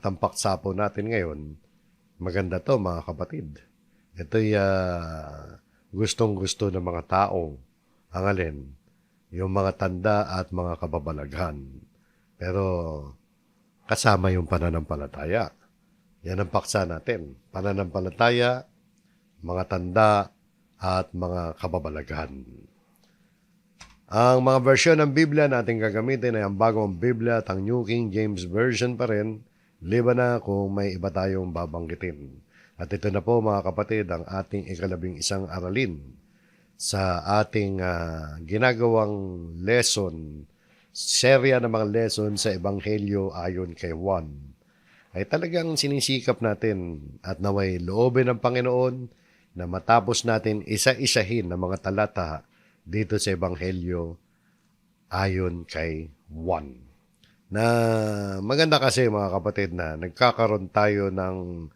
ang paksa po natin ngayon, maganda to mga kapatid. Ito'y gustong-gusto ng mga tao. Ang alin? Yung mga tanda at mga kababalaghan. Pero kasama yung pananampalataya. Yan ang paksa natin. Pananampalataya, mga tanda, at mga kababalaghan. Ang mga versyon ng Biblia natin gagamitin ay ang bagong Biblia at ang New King James Version pa rin, liban na kung may iba tayong babanggitin. At ito na po mga kapatid ang ating ika-11 aralin sa ating ginagawang lesson, serya ng mga lesson sa Ebanghelyo ayon kay Juan. Ay talagang sinisikap natin at naway loobin ng Panginoon na matapos natin isa-isahin ng mga talata dito sa Ebanghelyo ayon kay Juan. Na maganda kasi mga kapatid na nagkakaroon tayo ng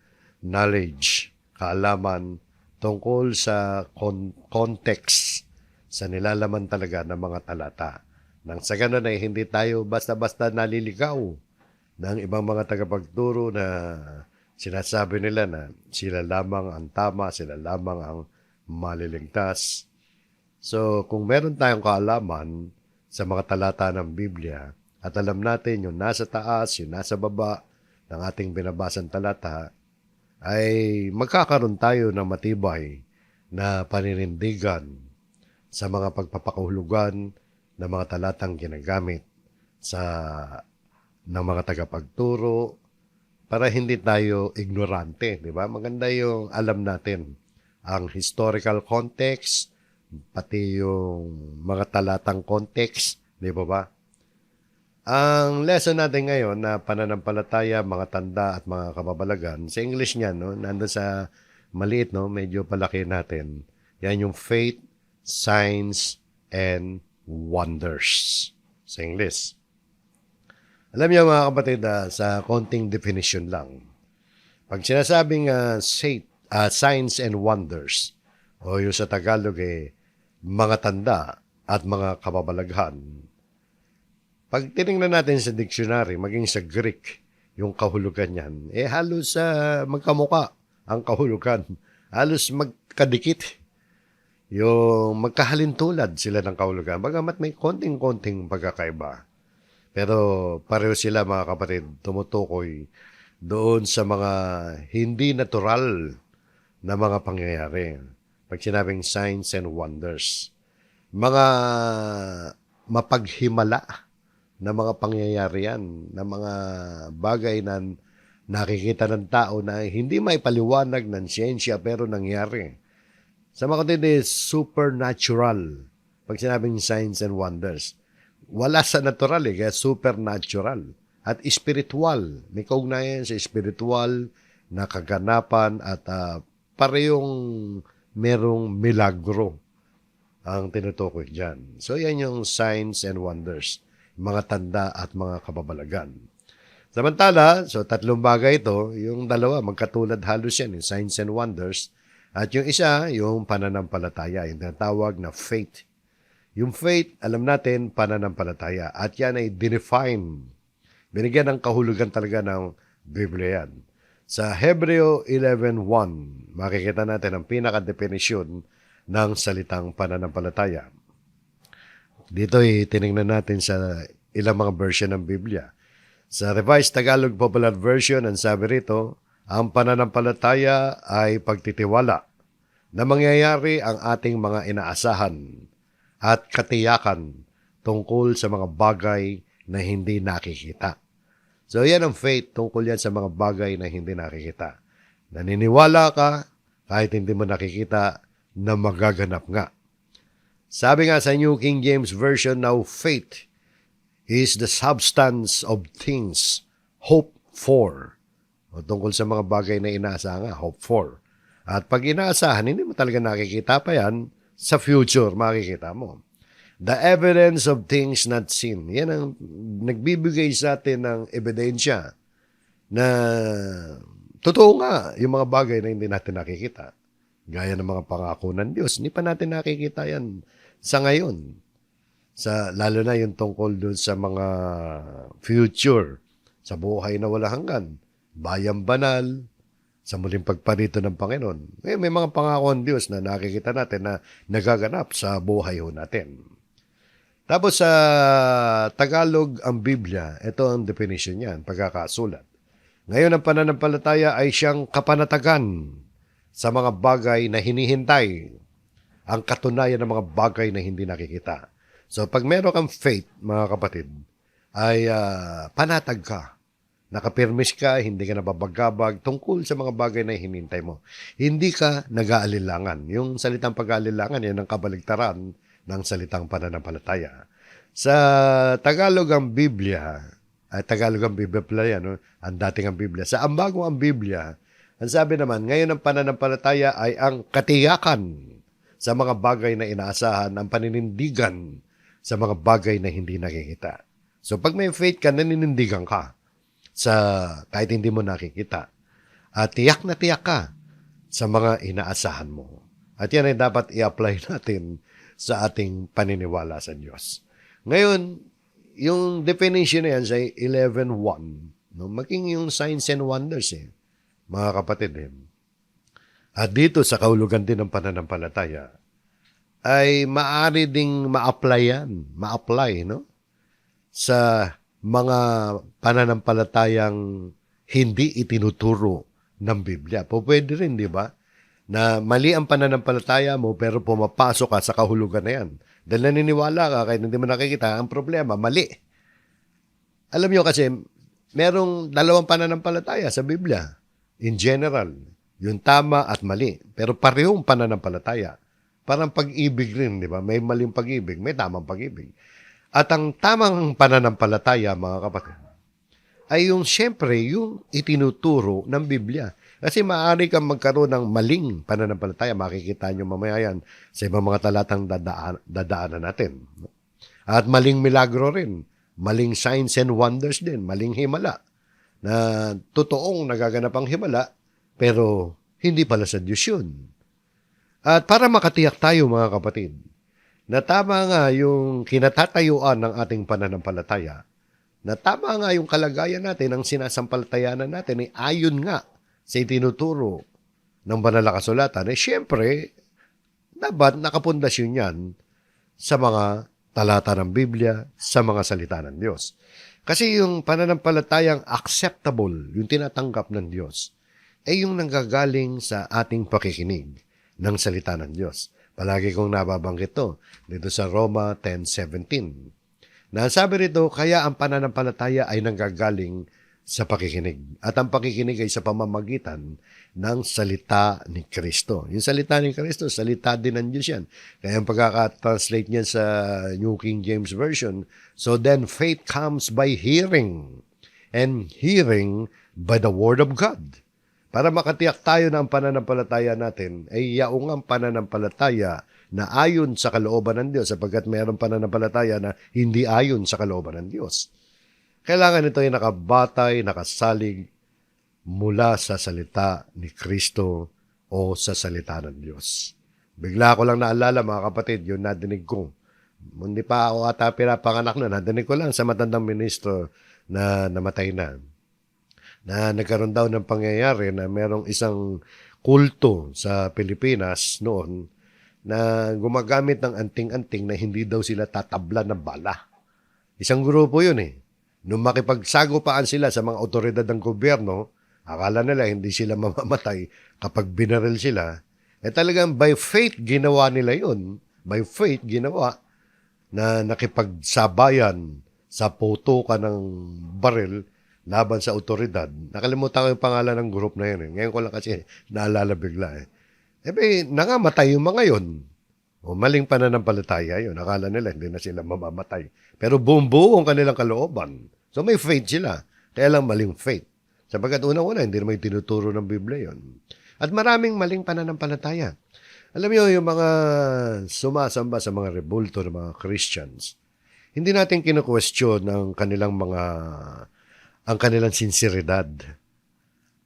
knowledge, kaalaman tungkol sa context, sa nilalaman talaga ng mga talata. Nang sa ganun ay hindi tayo basta-basta naliligaw ng ibang mga tagapagturo na sinasabi nila na sila lamang ang tama, sila lamang ang maliligtas. So, kung meron tayong kaalaman sa mga talata ng Biblia at alam natin yung nasa taas, yung nasa baba ng ating binabasang talata, ay magkakaroon tayo ng matibay na paninindigan sa mga pagpapakahulugan ng mga talatang ginagamit sa ng mga tagapagturo para hindi tayo ignorante, di ba? Maganda yung alam natin ang historical context, pati yung mga talatang context, di ba ba? Ang lesson natin ngayon na pananampalataya, mga tanda at mga kababalagan, sa English niyan, no, nandun sa maliit, no, medyo palaki natin. Yan yung faith, signs, and wonders sa English. Alam niyo mga kapatid, sa konting definition lang, pag sinasabing signs and wonders, o yung sa Tagalog mga tanda at mga kababalaghan, pag tinignan natin sa dictionary, maging sa Greek, yung kahulugan niyan, halos magkamuka ang kahulugan. Halos magkadikit. Yung magkahalintulad sila ng kahulugan. Bagamat may konting-konting pagkakaiba. Pero pareho sila mga kapatid, tumutukoy doon sa mga hindi natural na mga pangyayari. Pag sinabing signs and wonders. Mga mapaghimala na mga pangyayari yan, na mga bagay na nakikita ng tao na hindi maipaliwanag ng siyensya pero nangyari. Sa mga kapatid, supernatural. Pag sinabing signs and wonders, wala sa natural kaya supernatural. At spiritual, may kaugnayan sa spiritual na kaganapan at parehong merong milagro ang tinutukoy dyan. So yan yung signs and wonders, mga tanda at mga kababalagan. Samantala, so tatlong bagay ito, yung dalawa, magkatulad halos yan, yung signs and wonders, at yung isa, yung pananampalataya, yung tinatawag na faith. Yung faith, alam natin, pananampalataya, at yan ay define. Binigyan ng kahulugan talaga ng Biblia yan. Sa Hebreo 11:1, makikita natin ang pinaka-definisyon ng salitang pananampalataya. Dito tinignan natin sa ilang mga version ng Biblia. Sa Revised Tagalog Popular Version, ang sabi rito, ang pananampalataya ay pagtitiwala na mangyayari ang ating mga inaasahan at katiyakan tungkol sa mga bagay na hindi nakikita. So yan ang faith, tungkol yan sa mga bagay na hindi nakikita. Naniniwala ka kahit hindi mo nakikita na magaganap nga. Sabi nga sa New King James Version, now faith is the substance of things hoped for. O tungkol sa mga bagay na inaasahan nga, hope for. At pag inaasahan, hindi mo talaga nakikita pa yan, sa future makikita mo. The evidence of things not seen. Yan ang nagbibigay sa atin ng ebidensya na totoo nga yung mga bagay na hindi natin nakikita. Gaya ng mga pangako ng Diyos, hindi pa natin nakikita yan sa ngayon. Lalo na yung tungkol dun sa mga future, sa buhay na wala hanggan. bayang banal, sa muling pagparito ng Panginoon. May mga pangako ng Diyos na nakikita natin na nagaganap sa buhay ho natin. Tapos sa Tagalog ang Biblia, ito ang definition niyan, pagkakasulat. Ngayon ang pananampalataya ay siyang kapanatagan sa mga bagay na hinihintay, ang katunayan ng mga bagay na hindi nakikita. So pag meron kang faith, mga kapatid, ay panatag ka. Nakapirmis ka, hindi ka nababagabag tungkol sa mga bagay na hinintay mo. Hindi ka nag-aalilangan. Yung salitang pag-aalilangan, yan ang kabaligtaran ng salitang pananampalataya. Sa Tagalog ang Biblia, Tagalog ang Biblia pala yan, no? Ang dating ang Biblia. Sa ambago ang Biblia, ang sabi naman, ngayon ang pananampalataya ay ang katiyakan sa mga bagay na inaasahan, ang paninindigan sa mga bagay na hindi nakikita. So pag may faith ka, naninindigan ka sa kahit hindi mo nakikita. At tiyak na tiyak ka sa mga inaasahan mo. At yan ay dapat i-apply natin sa ating paniniwala sa Diyos. Ngayon, yung definition na yan sa 11.1, no, maging yung signs and wonders, mga kapatid. At dito sa kahulugan din ng pananampalataya, ay maaari ding ma-apply yan, ma-apply, no? Sa mga pananampalatayang hindi itinuturo ng Biblia. Pwede rin, di ba? Na mali ang pananampalataya mo pero pumapasok ka sa kahulugan na yan. Dahil naniniwala ka kahit hindi mo nakikita, ang problema, mali. Alam nyo kasi, merong dalawang pananampalataya sa Biblia. In general, yung tama at mali. Pero parehong pananampalataya. Parang pag-ibig rin, di ba? May maling pag-ibig, may tamang pag-ibig. At ang tamang pananampalataya, mga kapatid, ay yung siyempre, yung itinuturo ng Biblia. Kasi maaari kang magkaroon ng maling pananampalataya. Makikita nyo mamaya yan sa ibang mga talatang dadaanan natin. At maling milagro rin. Maling signs and wonders din. Maling himala. Na totoong nagaganap ang himala, pero hindi pala sa Diyos yun. At para makatiyak tayo, mga kapatid, na tama nga yung kinatatayuan ng ating pananampalataya, na tama nga yung kalagayan natin, ang sinasampalatayanan natin, ay ayon nga sa itinuturo ng banal na kasulatan, siyempre, dapat nakapundasyon yan sa mga talata ng Biblia, sa mga salita ng Diyos. Kasi yung pananampalatayang acceptable, yung tinatanggap ng Diyos, ay yung nanggagaling sa ating pakikinig ng salita ng Diyos. Palagi kong nababanggit to dito sa Roma 10:17. Na sabi rito, kaya ang pananampalataya ay nanggagaling sa pakikinig. At ang pakikinig ay sa pamamagitan ng salita ni Kristo. Yung salita ni Kristo, salita din ng Diyos yan. Kaya ang pagkaka-translate niya sa New King James Version, so then faith comes by hearing, and hearing by the Word of God. Para makatiyak tayo na ang pananampalataya natin ay yaong ang pananampalataya na ayon sa kalooban ng Diyos, sapagkat mayroong pananampalataya na hindi ayon sa kalooban ng Diyos. Kailangan ito ay nakabatay, nakasalig mula sa salita ni Kristo o sa salita ng Diyos. Bigla ko lang naalala, mga kapatid, yung nadinig ko. Hindi pa ako ata pinapanganak na, nadinig ko lang sa matandang ministro na namatay na nagkaroon daw ng pangyayari na merong isang kulto sa Pilipinas noon na gumagamit ng anting-anting na hindi daw sila tatabla ng bala. Isang grupo yun Nung makipagsagupaan sila sa mga otoridad ng gobyerno, akala nila hindi sila mamamatay kapag binaril sila. Talagang by faith ginawa nila yun. By faith ginawa na nakipagsabayan sa putukan ng baril laban sa otoridad. Nakalimutan ko yung pangalan ng group na yun. Ngayon ko lang kasi naalala bigla nangamatay yung mga yun. Maling pananampalataya yun. Akala nila hindi na sila mamamatay. Pero buong-buo ang kanilang kalooban. So may faith sila. Kaya lang maling faith. Sapagkat unang-una, hindi naman tinuturo ng Biblia yun. At maraming maling pananampalataya. Alam niyo, yung mga sumasamba sa mga rebulto ng mga Christians, hindi natin kinu-question ang kanilang sinseridad,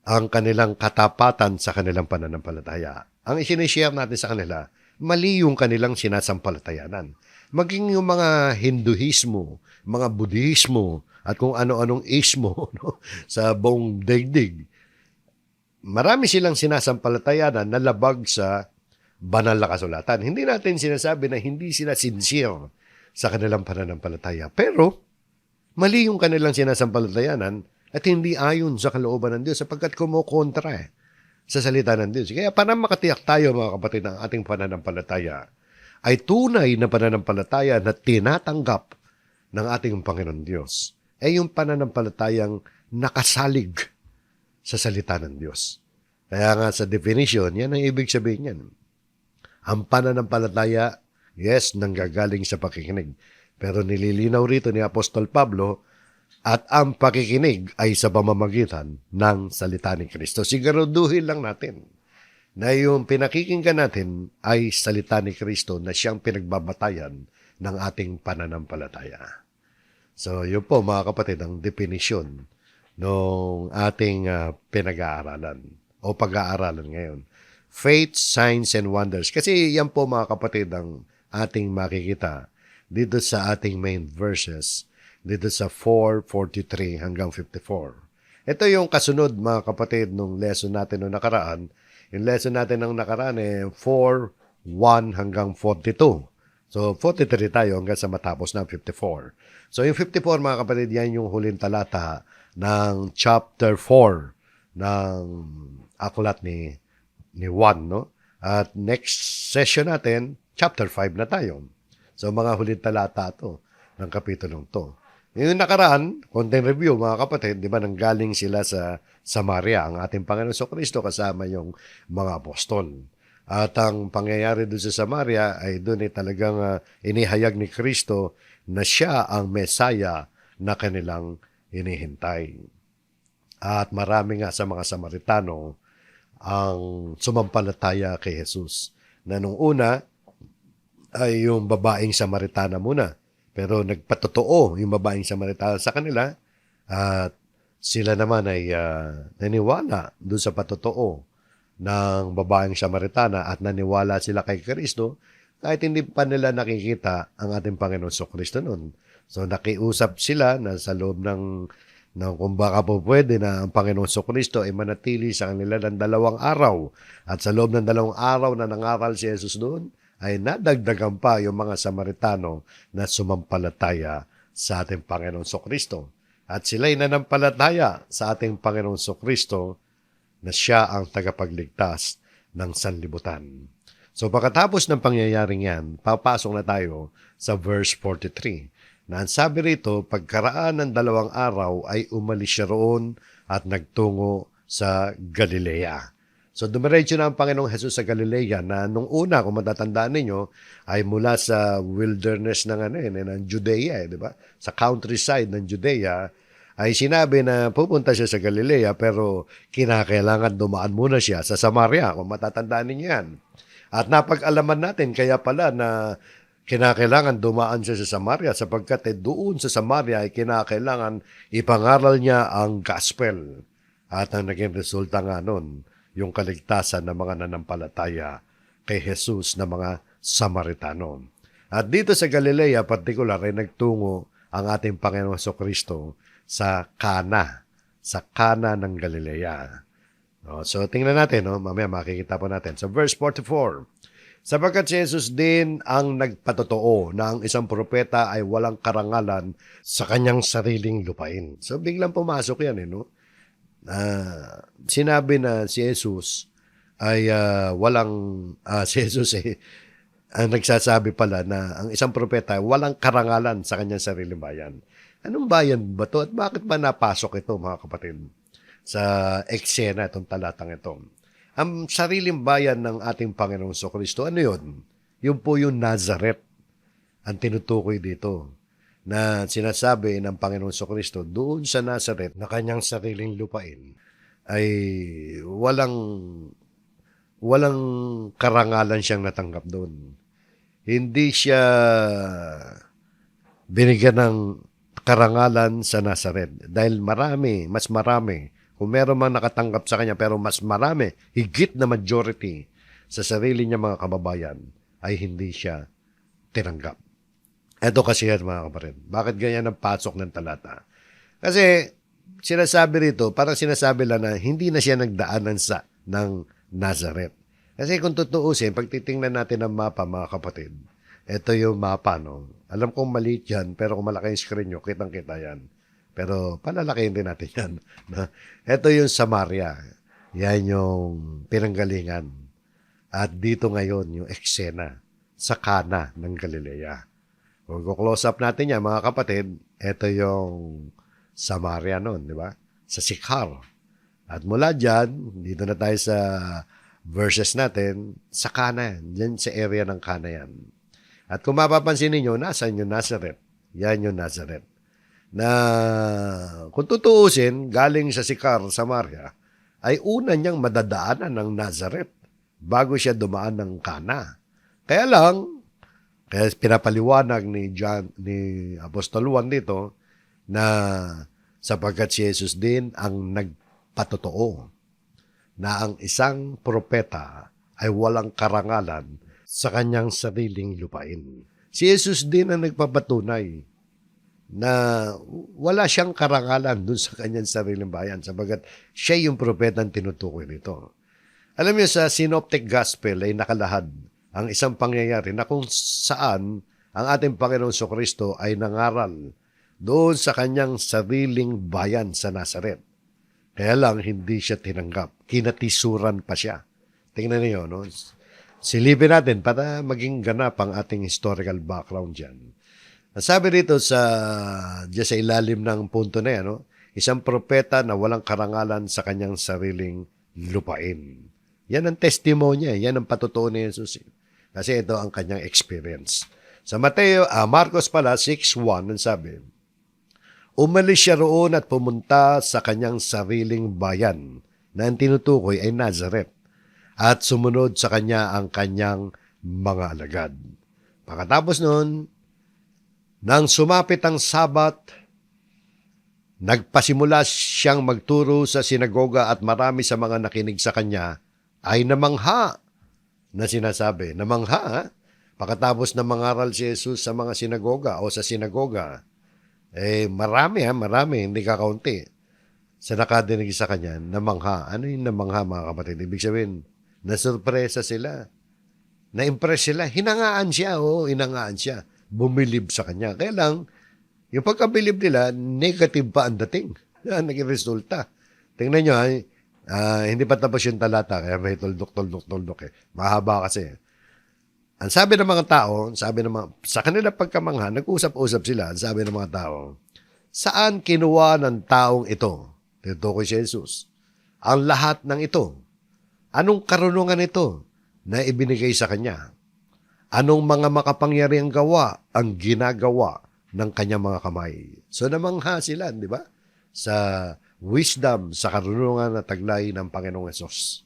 ang kanilang katapatan sa kanilang pananampalataya. Ang isinishare natin sa kanila, mali yung kanilang sinasampalatayanan. Maging yung mga Hinduismo, mga Budismo, at kung ano-anong ismo no, sa buong daigdig. Marami silang sinasampalatayanan na labag sa banal na kasulatan. Hindi natin sinasabi na hindi sila sincere sa kanilang pananampalataya. Pero, mali yung kanilang sinasampalatayanan at hindi ayon sa kalooban ng Diyos sapagkat kumukontra sa salita ng Diyos. Kaya para makatiyak tayo mga kapatid ng ating pananampalataya ay tunay na pananampalataya na tinatanggap ng ating Panginoon Diyos ay yung pananampalatayang nakasalig sa salita ng Diyos. Kaya nga sa definition, yan ang ibig sabihin yan. Ang pananampalataya, yes, nanggagaling sa pakikinig. Pero nililinaw rito ni Apostol Pablo at ang pakikinig ay sa pamamagitan ng salita ni Kristo. Siguraduhin lang natin na yung pinakikinggan natin ay salita ni Kristo na siyang pinagbabatayan ng ating pananampalataya. So, yun po mga kapatid, ang definisyon ng ating pinag-aaralan o pag-aaralan ngayon. Faith, Signs, and Wonders. Kasi yan po mga kapatid ang ating makikita dito sa ating main verses, dito sa 4:43 hanggang 54. Ito yung kasunod mga kapatid nung lesson natin nung nakaraan. Yung lesson natin nung nakaraan 4:1 hanggang 42. So 43 tayo hanggang sa matapos na 54. So yung 54 mga kapatid, yan yung huling talata ng chapter 4 ng aklat ni Juan, no? At next session natin, chapter 5 na tayo. So mga huling talata to ng kapitulong to. Yung nakaraan, konting review mga kapatid, di ba nanggaling sila sa Samaria, ang ating Panginoon Kristo kasama yung mga apostol. At ang pangyayari doon sa Samaria ay doon ay talagang inihayag ni Kristo na siya ang Mesaya na kanilang hinihintay. At marami nga sa mga Samaritano ang sumampalataya kay Jesus. Na nung una ay yung babaeng Samaritana muna. Pero nagpatotoo yung babaeng Samaritana sa kanila at sila naman ay naniwala doon sa patotoo ng babaeng Samaritana at naniwala sila kay Kristo kahit hindi pa nila nakikita ang ating Panginoon Kristo noon. So nakiusap sila na sa loob ng kung baka po pwede na ang Panginoon Kristo ay manatili sa kanila ng 2 araw. At sa loob ng 2 araw na nangaral si Jesus doon, ay nadagdagan pa yung mga Samaritano na sumampalataya sa ating Panginoon Kristo. At sila'y nanampalataya sa ating Panginoon Kristo na siya ang tagapagligtas ng sanlibutan. So pagkatapos ng pangyayaring yan, papasok na tayo sa verse 43. Na ang sabi rito, pagkaraan ng 2 araw ay umalis siya roon at nagtungo sa Galilea. So dumiretso na ang Panginoong Jesus sa Galilea na nung una, kung matatandaan ninyo, ay mula sa wilderness ng Judea, di ba? Sa countryside ng Judea, ay sinabi na pupunta siya sa Galilea pero kinakailangan dumaan muna siya sa Samaria, kung matatandaan ninyo yan. At napag-alaman natin kaya pala na kinakailangan dumaan siya sa Samaria sapagkat doon sa Samaria ay kinakailangan ipangaral niya ang gospel. At ang naging resulta nga nun, yung kaligtasan ng mga nanampalataya kay Jesus na mga Samaritano. At dito sa Galilea, particular, ay nagtungo ang ating Panginoon Kristo sa Cana ng Galilea. So tingnan natin, mamaya makikita po natin. Sa verse 44, sapagkat si Jesus din ang nagpatotoo na ang isang propeta ay walang karangalan sa kanyang sariling lupain. So biglang pumasok yan, sinabi na si Jesus ay si Jesus ang nagsasabi pala na ang isang propeta ay walang karangalan sa kanyang sariling bayan. Anong bayan ba to at bakit ba napasok ito mga kapatid sa eksena itong talatang ito? Ang sariling bayan ng ating Panginoong Kristo, ano yun? Yun po yung Nazareth ang tinutukoy dito na sinasabi ng Panginoong Kristo doon sa Nazareth na kanyang sariling lupain ay walang karangalan siyang natanggap doon. Hindi siya binigyan ng karangalan sa Nazareth dahil mas marami. Kung meron man nakatanggap sa kanya pero mas marami, higit na majority sa sarili niya mga kababayan ay hindi siya tinanggap. Ito kasi yan mga kapatid. Bakit ganyan ang pasok ng talata? Kasi sinasabi rito, parang sinasabi lang na hindi na siya nagdaanan ng Nazareth. Kasi kung tutuusin, pag titingnan natin ang mapa, mga kapatid, ito yung mapa, no? Alam kong maliit yan, pero kung malaki yung screen nyo, kitang-kita yan. Pero palalakihin din natin yan. No? Ito yung Samaria. Yan yung pinanggalingan. At dito ngayon, yung eksena sa Kana ng Galilea. Kung close up natin yan, mga kapatid, ito yung Samaria noon, di ba? Sa Sikhar. At mula dyan, dito na tayo sa verses natin, sa Kana, dyan sa area ng Kana yan. At kung mapapansin ninyo, nasan yung Nazareth? Yan yung Nazareth. Na kung tutuusin, galing sa Sikhar, Samaria, ay una niyang madadaanan ng Nazareth bago siya dumaan ng Kana. Kaya pinapaliwanag ni Apostol Juan dito na sapagkat si Jesus din ang nagpatotoo na ang isang propeta ay walang karangalan sa kanyang sariling lupain. Si Jesus din ang nagpapatunay na wala siyang karangalan dun sa kanyang sariling bayan sapagkat siya yung propetang tinutukoy nito. Alam niyo, sa Synoptic Gospel ay nakalahad ang isang pangyayari na kung saan ang ating Panginoong Jesucristo ay nangaral doon sa kanyang sariling bayan sa Nazareth. Kaya lang, hindi siya tinanggap. Kinatisuran pa siya. Tingnan niyo, no? Silipin natin para maging ganap ang ating historical background dyan. Sabi dito sa ilalim ng punto na yan, no? Isang propeta na walang karangalan sa kanyang sariling lupain. Yan ang testimonya, yan ang patutuo ni Jesus. Kasi ito ang kanyang experience. Sa Marcos pala, 6:1, ang sabi, umalis siya roon at pumunta sa kanyang sariling bayan na ang tinutukoy ay Nazareth at sumunod sa kanya ang kanyang mga alagad. Pagkatapos noon, nang sumapit ang Sabat, nagpasimula siyang magturo sa sinagoga at marami sa mga nakinig sa kanya ay namangha na sinasabi. Namangha, ha? Pagkatapos na mangaral si Jesus sa mga sinagoga o sa sinagoga, marami, hindi kakaunti. Sa nakadinig sa kanya, namangha. Ano yung namangha, mga kapatid? Ibig sabihin, nasurpresa sila. Na-impress sila. Hinangaan siya. Bumilib sa kanya. Kaya lang, yung pagkabilib nila, negative pa ang dating. Naging resulta. Tingnan nyo, hindi pa tapos yung talata, kaya may tuldok eh. Mahaba kasi. Ang sabi ng mga tao, sa kanila pagkamangha, nag-usap-usap sila, ang sabi ng mga tao, saan kinuha ng taong ito? Tinutukoy si Jesus. Ang lahat ng ito. Anong karunungan ito na ibinigay sa kanya? Anong mga makapangyarihang gawa ang ginagawa ng kanyang mga kamay? So namangha sila, di ba? Sa wisdom, sa karunungan na taglay ng Panginoong Hesus.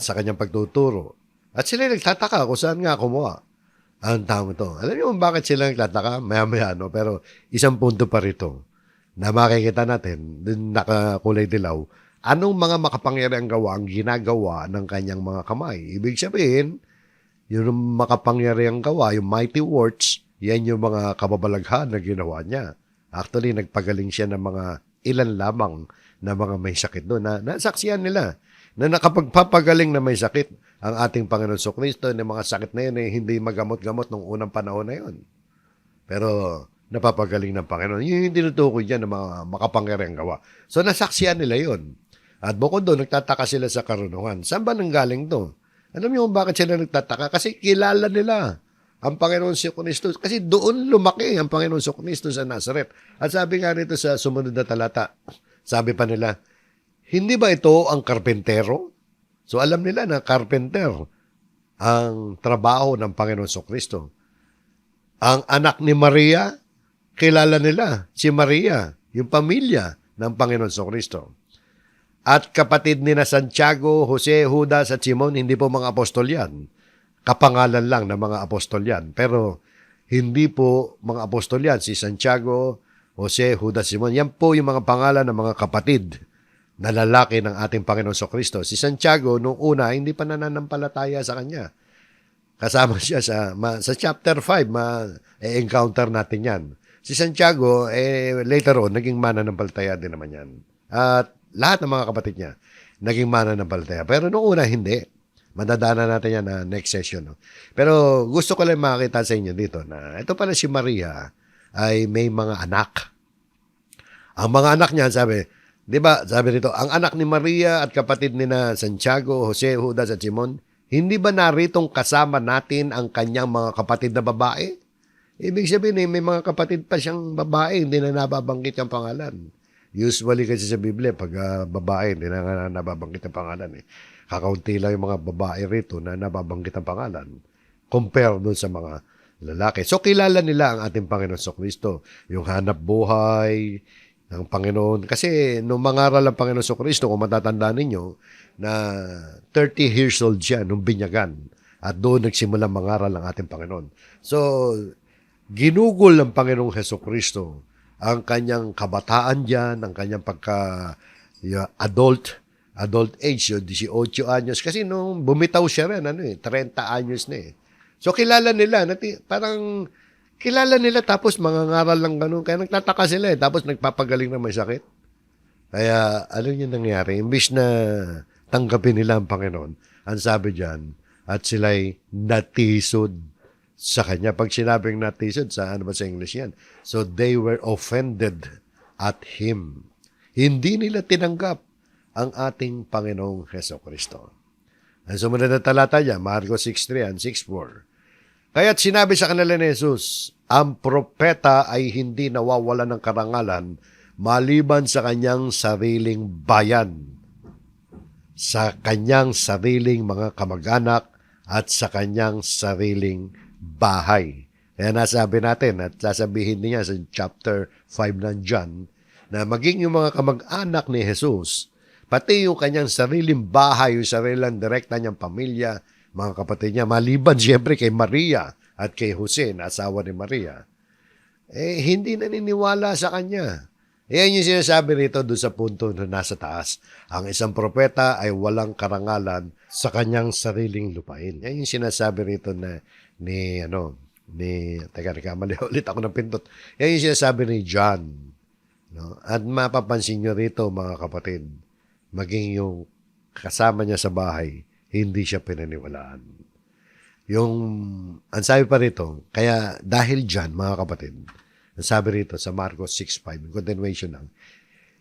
Sa kanyang pagtuturo. At sila nagtataka kung saan nga kumuha ang taong ito. Alam niyo bakit sila nagtataka? Maya-maya, no? Pero isang punto pa rito na makikita natin, dun nakakulay dilaw, anong mga makapangyarihang gawa ang ginagawa ng kanyang mga kamay? Ibig sabihin, yung makapangyarihang gawa, yung mighty works, yan yung mga kababalaghan na ginawa niya. Actually, nagpagaling siya ng mga ilan lamang na mga may sakit doon. Nasaksiyan nila na nakapagpapagaling na may sakit ang ating Panginoon Jesucristo na mga sakit na yun hindi magamot-gamot nung unang panahon na yun. Pero napapagaling ng Panginoon. Yun yung tinutukoy dyan ng mga makapangyarihang gawa. So nasaksiyan nila yun. At bukod doon, nagtataka sila sa karunungan. Saan ba nanggaling to? Alam niyo kung bakit sila nagtataka? Kasi kilala nila ang Panginoon Jesucristo. Kasi doon lumaki ang Panginoon Jesucristo sa Nazareth. At sabi nga rito sa sumunod na talata, sabi pa nila, hindi ba ito ang karpentero? So alam nila na carpenter ang trabaho ng Panginoon Jesucristo. Ang anak ni Maria, kilala nila si Maria, yung pamilya ng Panginoon Jesucristo. At kapatid ni na Santiago, Jose, Judas at Simon, hindi po mga apostol yan. Kapangalan lang ng mga apostol yan. Pero hindi po mga apostol yan. Si Santiago, Jose, Judas, Simon, yan po yung mga pangalan ng mga kapatid na lalaki ng ating Panginoon Jesucristo. Si Santiago, nung una, hindi pa nananampalataya sa kanya. Kasama siya sa chapter 5, ma-encounter natin yan. Si Santiago, later on, naging mananampalataya din naman yan. At lahat ng mga kapatid niya, naging mananampalataya. Pero noong una, hindi. Madadaanan natin yan na next session. No? Pero gusto ko lang makita sa inyo dito na ito pala si Maria ay may mga anak. Ang mga anak niya, sabi, di ba, sabi rito, ang anak ni Maria at kapatid ni na Santiago, Jose, Judas at Simon, hindi ba naritong kasama natin ang kanyang mga kapatid na babae? Ibig sabihin, may mga kapatid pa siyang babae, hindi na nababanggit ang pangalan. Usually kasi sa Biblia, pag babae, hindi na nababanggit ang pangalan. Kakaunti lang yung mga babae rito na nababanggit ang pangalan compare doon sa mga lalaki. So, kilala nila ang ating Panginoon Kristo. Yung hanap buhay ng Panginoon. Kasi nung mangaral ang Panginoon Kristo, kung matatandaan ninyo, na 30 years old siya nung binyagan. At doon nagsimula mangaral ang ating Panginoon. So, ginugol ng Panginoong Kristo ang kanyang kabataan diyan, ang kanyang adult age, 18 anyos. Kasi nung bumitaw siya rin, 30 anyos na eh. So, kilala nila, parang kilala nila tapos mangangaral lang ganun. Kaya nagtataka sila eh. Tapos nagpapagaling na may sakit. Kaya, ano yung nangyari? Imbis na tanggapin nila ang Panginoon, ang sabi diyan, at sila'y natisod sa Kanya. Pag sinabing natisod, sa ano ba sa English yan? So, they were offended at Him. Hindi nila tinanggap ang ating Panginoong Kristo. Ang sumunod na talata niya, Marcos 6:3 and 6:4. Kaya't sinabi sa kanila ni Jesus, ang propeta ay hindi nawawala ng karangalan maliban sa kanyang sariling bayan, sa kanyang sariling mga kamag-anak, at sa kanyang sariling bahay. Kaya nasabi natin at sasabihin niya sa chapter 5 ng John na maging yung mga kamag-anak ni Jesus, pati yung kanyang sariling bahay, yung sariling direkta niyang pamilya, mga kapatid niya, maliban siyempre kay Maria at kay Jose, na asawa ni Maria, hindi naniniwala sa kanya. Yan yung sinasabi rito doon sa punto na nasa taas. Ang isang propeta ay walang karangalan sa kanyang sariling lupain. Yan yung sinasabi rito na teka, mali ulit ako ng pintot. Yan yung sinasabi ni John. No? At mapapansin nyo rito, mga kapatid, maging yung kasama niya sa bahay, hindi siya pinaniwalaan. Ang sabi pa rito, kaya dahil dyan, mga kapatid, ang sabi rito sa Marcos 6:5, continuation lang,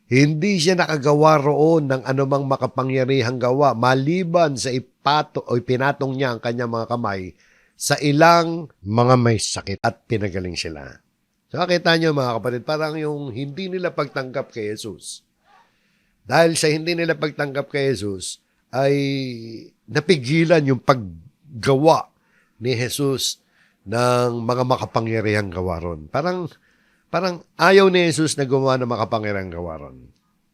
hindi siya nakagawa roon ng anumang makapangyarihang gawa maliban sa ipinatong niya ang kanyang mga kamay sa ilang mga may sakit at pinagaling sila. So, nakita niyo mga kapatid, parang yung hindi nila pagtanggap kay Jesus. Dahil sa hindi nila pagtanggap kay Jesus, ay napigilan yung paggawa ni Jesus ng mga makapangyarihang gawa ron. Parang ayaw ni Jesus na gumawa ng makapangyarihang gawa ron.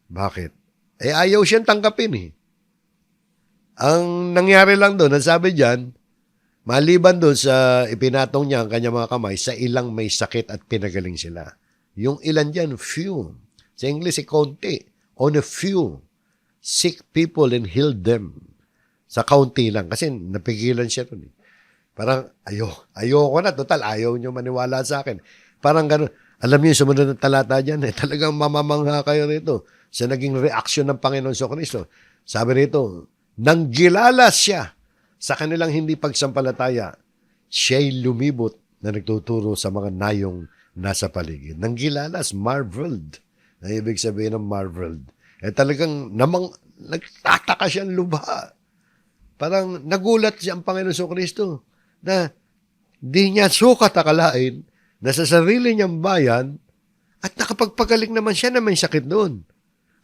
Bakit? Ayaw siyang tanggapin eh. Ang nangyari lang doon, ang sabi diyan, maliban doon sa ipinatong niya ang kanyang mga kamay, sa ilang may sakit at pinagaling sila. Yung ilan diyan, few. Sa English, konti. On a few. Sick people and healed them. Sa kaunti lang. Kasi napigilan siya doon eh. Parang, ayoko na. Total, ayaw niyo maniwala sa akin. Parang gano'n. Alam niyo, sumunod na talata dyan, talagang mamamangha kayo rito sa naging reaksyon ng Panginoon Kristo. Sabi rito, nang gilalas siya sa kanilang hindi pagsampalataya, siya'y lumibot na nagtuturo sa mga nayong nasa paligid. Nang gilalas, marveled. Na ibig sabihin ng marveled. Talagang nagtataka siyang lubha. Parang nagulat siya ang Panginoon Kristo na di niya sukat akalain na sa sarili niyang bayan at nakapagpagaling naman siya na may sakit doon.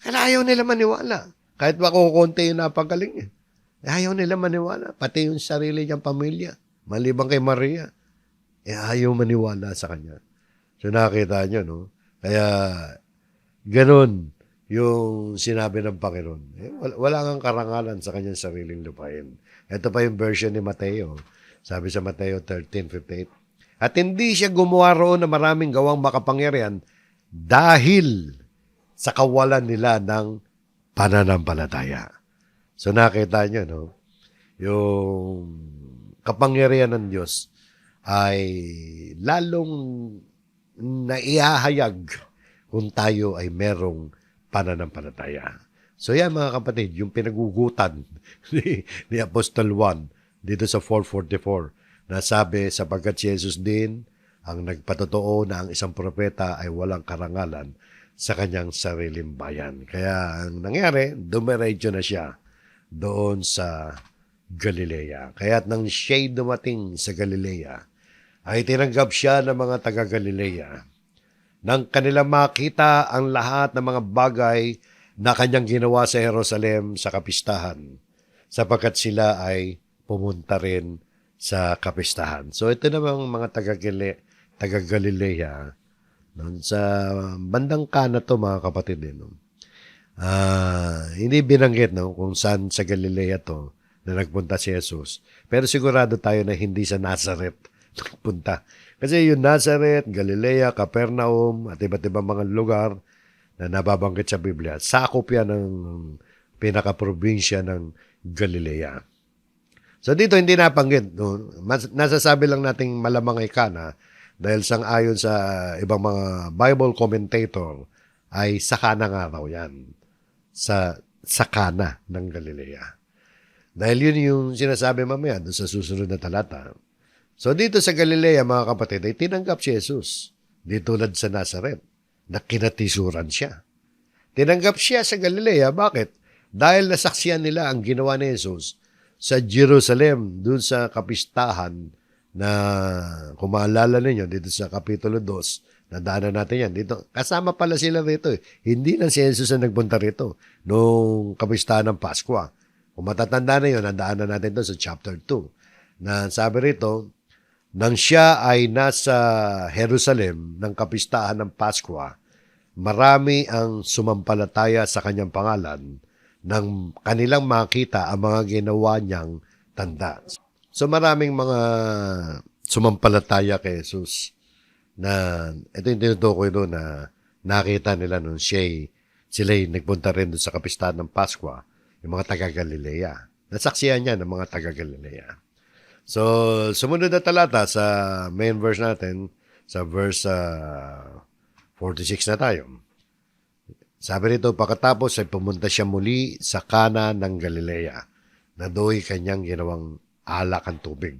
Kaya ayaw nila maniwala. Kahit ba kukunti yung napagaling. Ayaw nila maniwala. Pati yung sarili niyang pamilya. Maliban kay Maria. Ayaw maniwala sa kanya. So nakita niyo, no? Kaya ganun yung sinabi ng Panginoon. Wala kang karangalan sa kanyang sariling lupain. Ito pa yung version ni Mateo. Sabi sa Mateo 13:58. At hindi siya gumawa roon ng maraming gawang makapangyarihan dahil sa kawalan nila ng pananampalataya. So nakita niyo, no? Yung kapangyarihan ng Diyos ay lalong naihahayag kung tayo ay merong pananampalataya. So yan mga kapatid, yung pinagugutan ni Apostol Juan dito sa 4:44 na sabi, sapagkat si Jesus din ang nagpatotoo na ang isang propeta ay walang karangalan sa kanyang sariling bayan. Kaya ang nangyari, dumiretso na siya doon sa Galilea. Kaya nang siya'y dumating sa Galilea, ay tinanggap siya ng mga taga-Galilea. Nang kanilang makita ang lahat ng mga bagay na kanyang ginawa sa Jerusalem sa kapistahan, sapagkat sila ay pumunta rin sa kapistahan. So ito namang mga taga-Galilea, noon sa bandang Kana to mga kapatid. Hindi binanggit kung saan sa Galilea to na nagpunta si Jesus. Pero sigurado tayo na hindi sa Nazareth nagpunta. Kasi yung Nazareth, Galilea, Capernaum, at iba't ibang mga lugar na nababanggit sa Biblia, sakop yan ng pinaka-probinsya ng Galilea. So dito hindi nabanggit. Nasasabi lang nating malamang ay Kana dahil sang-ayon sa ibang mga Bible commentator ay sa Kana nga raw yan. Sa Kana ng Galilea. Dahil yun yung sinasabi mamaya doon sa susunod na talata. So dito sa Galilea, mga kapatid, ay tinanggap si Jesus. Di tulad sa Nazareth, na kinatisuran siya. Tinanggap siya sa Galilea. Bakit? Dahil nasaksiyan nila ang ginawa ni Jesus sa Jerusalem, doon sa kapistahan na kung maalala ninyo, dito sa Kapitulo 2, nadaanan natin yan. Dito, kasama pala sila rito. Hindi lang si Jesus ang nagpunta rito noong kapistahan ng Pasko. Kung matatanda na yun, nadaanan natin doon sa chapter 2. Na sabi rito, nang siya ay nasa Jerusalem ng kapistahan ng Pasko, marami ang sumampalataya sa kanyang pangalan nang kanilang makita ang mga ginawa niyang tanda. So maraming mga sumampalataya kay Jesus na ito yung tinutukoy doon na nakita nila nung sila'y nagpunta rin doon sa kapistahan ng Pasko, yung mga taga-Galilea. Nasaksiyan niya ng mga taga-Galilea. So, sumunod na talata sa main verse natin, sa verse 46 na tayo. Sabi rito, pagkatapos ay pumunta siya muli sa Kana ng Galilea, na do'y kanyang ginawang alak ang tubig.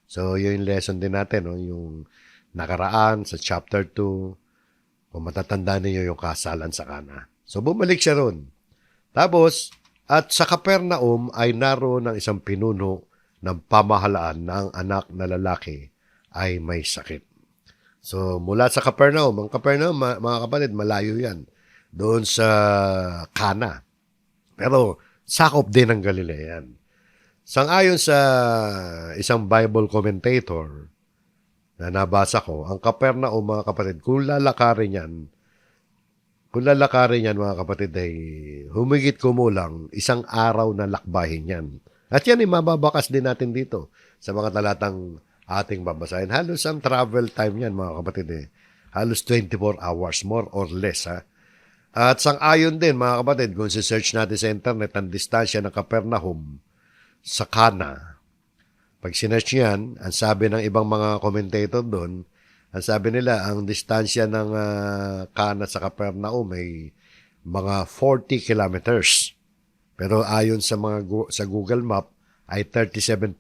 So, yun yung lesson din natin, yung nakaraan sa chapter 2, kung matatanda niyo yung kasalan sa Kana. So, bumalik siya ron. Tapos, at sa Capernaum ay naroon ng isang pinuno ng pamahalaan na ang anak na lalaki ay may sakit. So, mula sa Capernaum, ang Capernaum, mga kapatid, malayo yan. Doon sa Kana. Pero, sakop din ng Galilea yan. Sang-ayon sa isang Bible commentator na nabasa ko, ang Capernaum, mga kapatid, kung lalakarin yan, mga kapatid, ay humigit kumulang isang araw na lakbahin yan. At yan ay mababakas din natin dito sa mga talatang ating babasahin. Halos ang travel time yan, mga kapatid. Halos 24 hours, more or less. At sang-ayon din, mga kapatid, kung si-search natin sa internet ang distansya ng Capernaum sa Kana. Pag sinearch yan, ang sabi ng ibang mga commentator doon, ang sabi nila, ang distansya ng Kana sa Capernaum ay mga 40 kilometers. Pero ayon sa sa Google Map ay 37.4.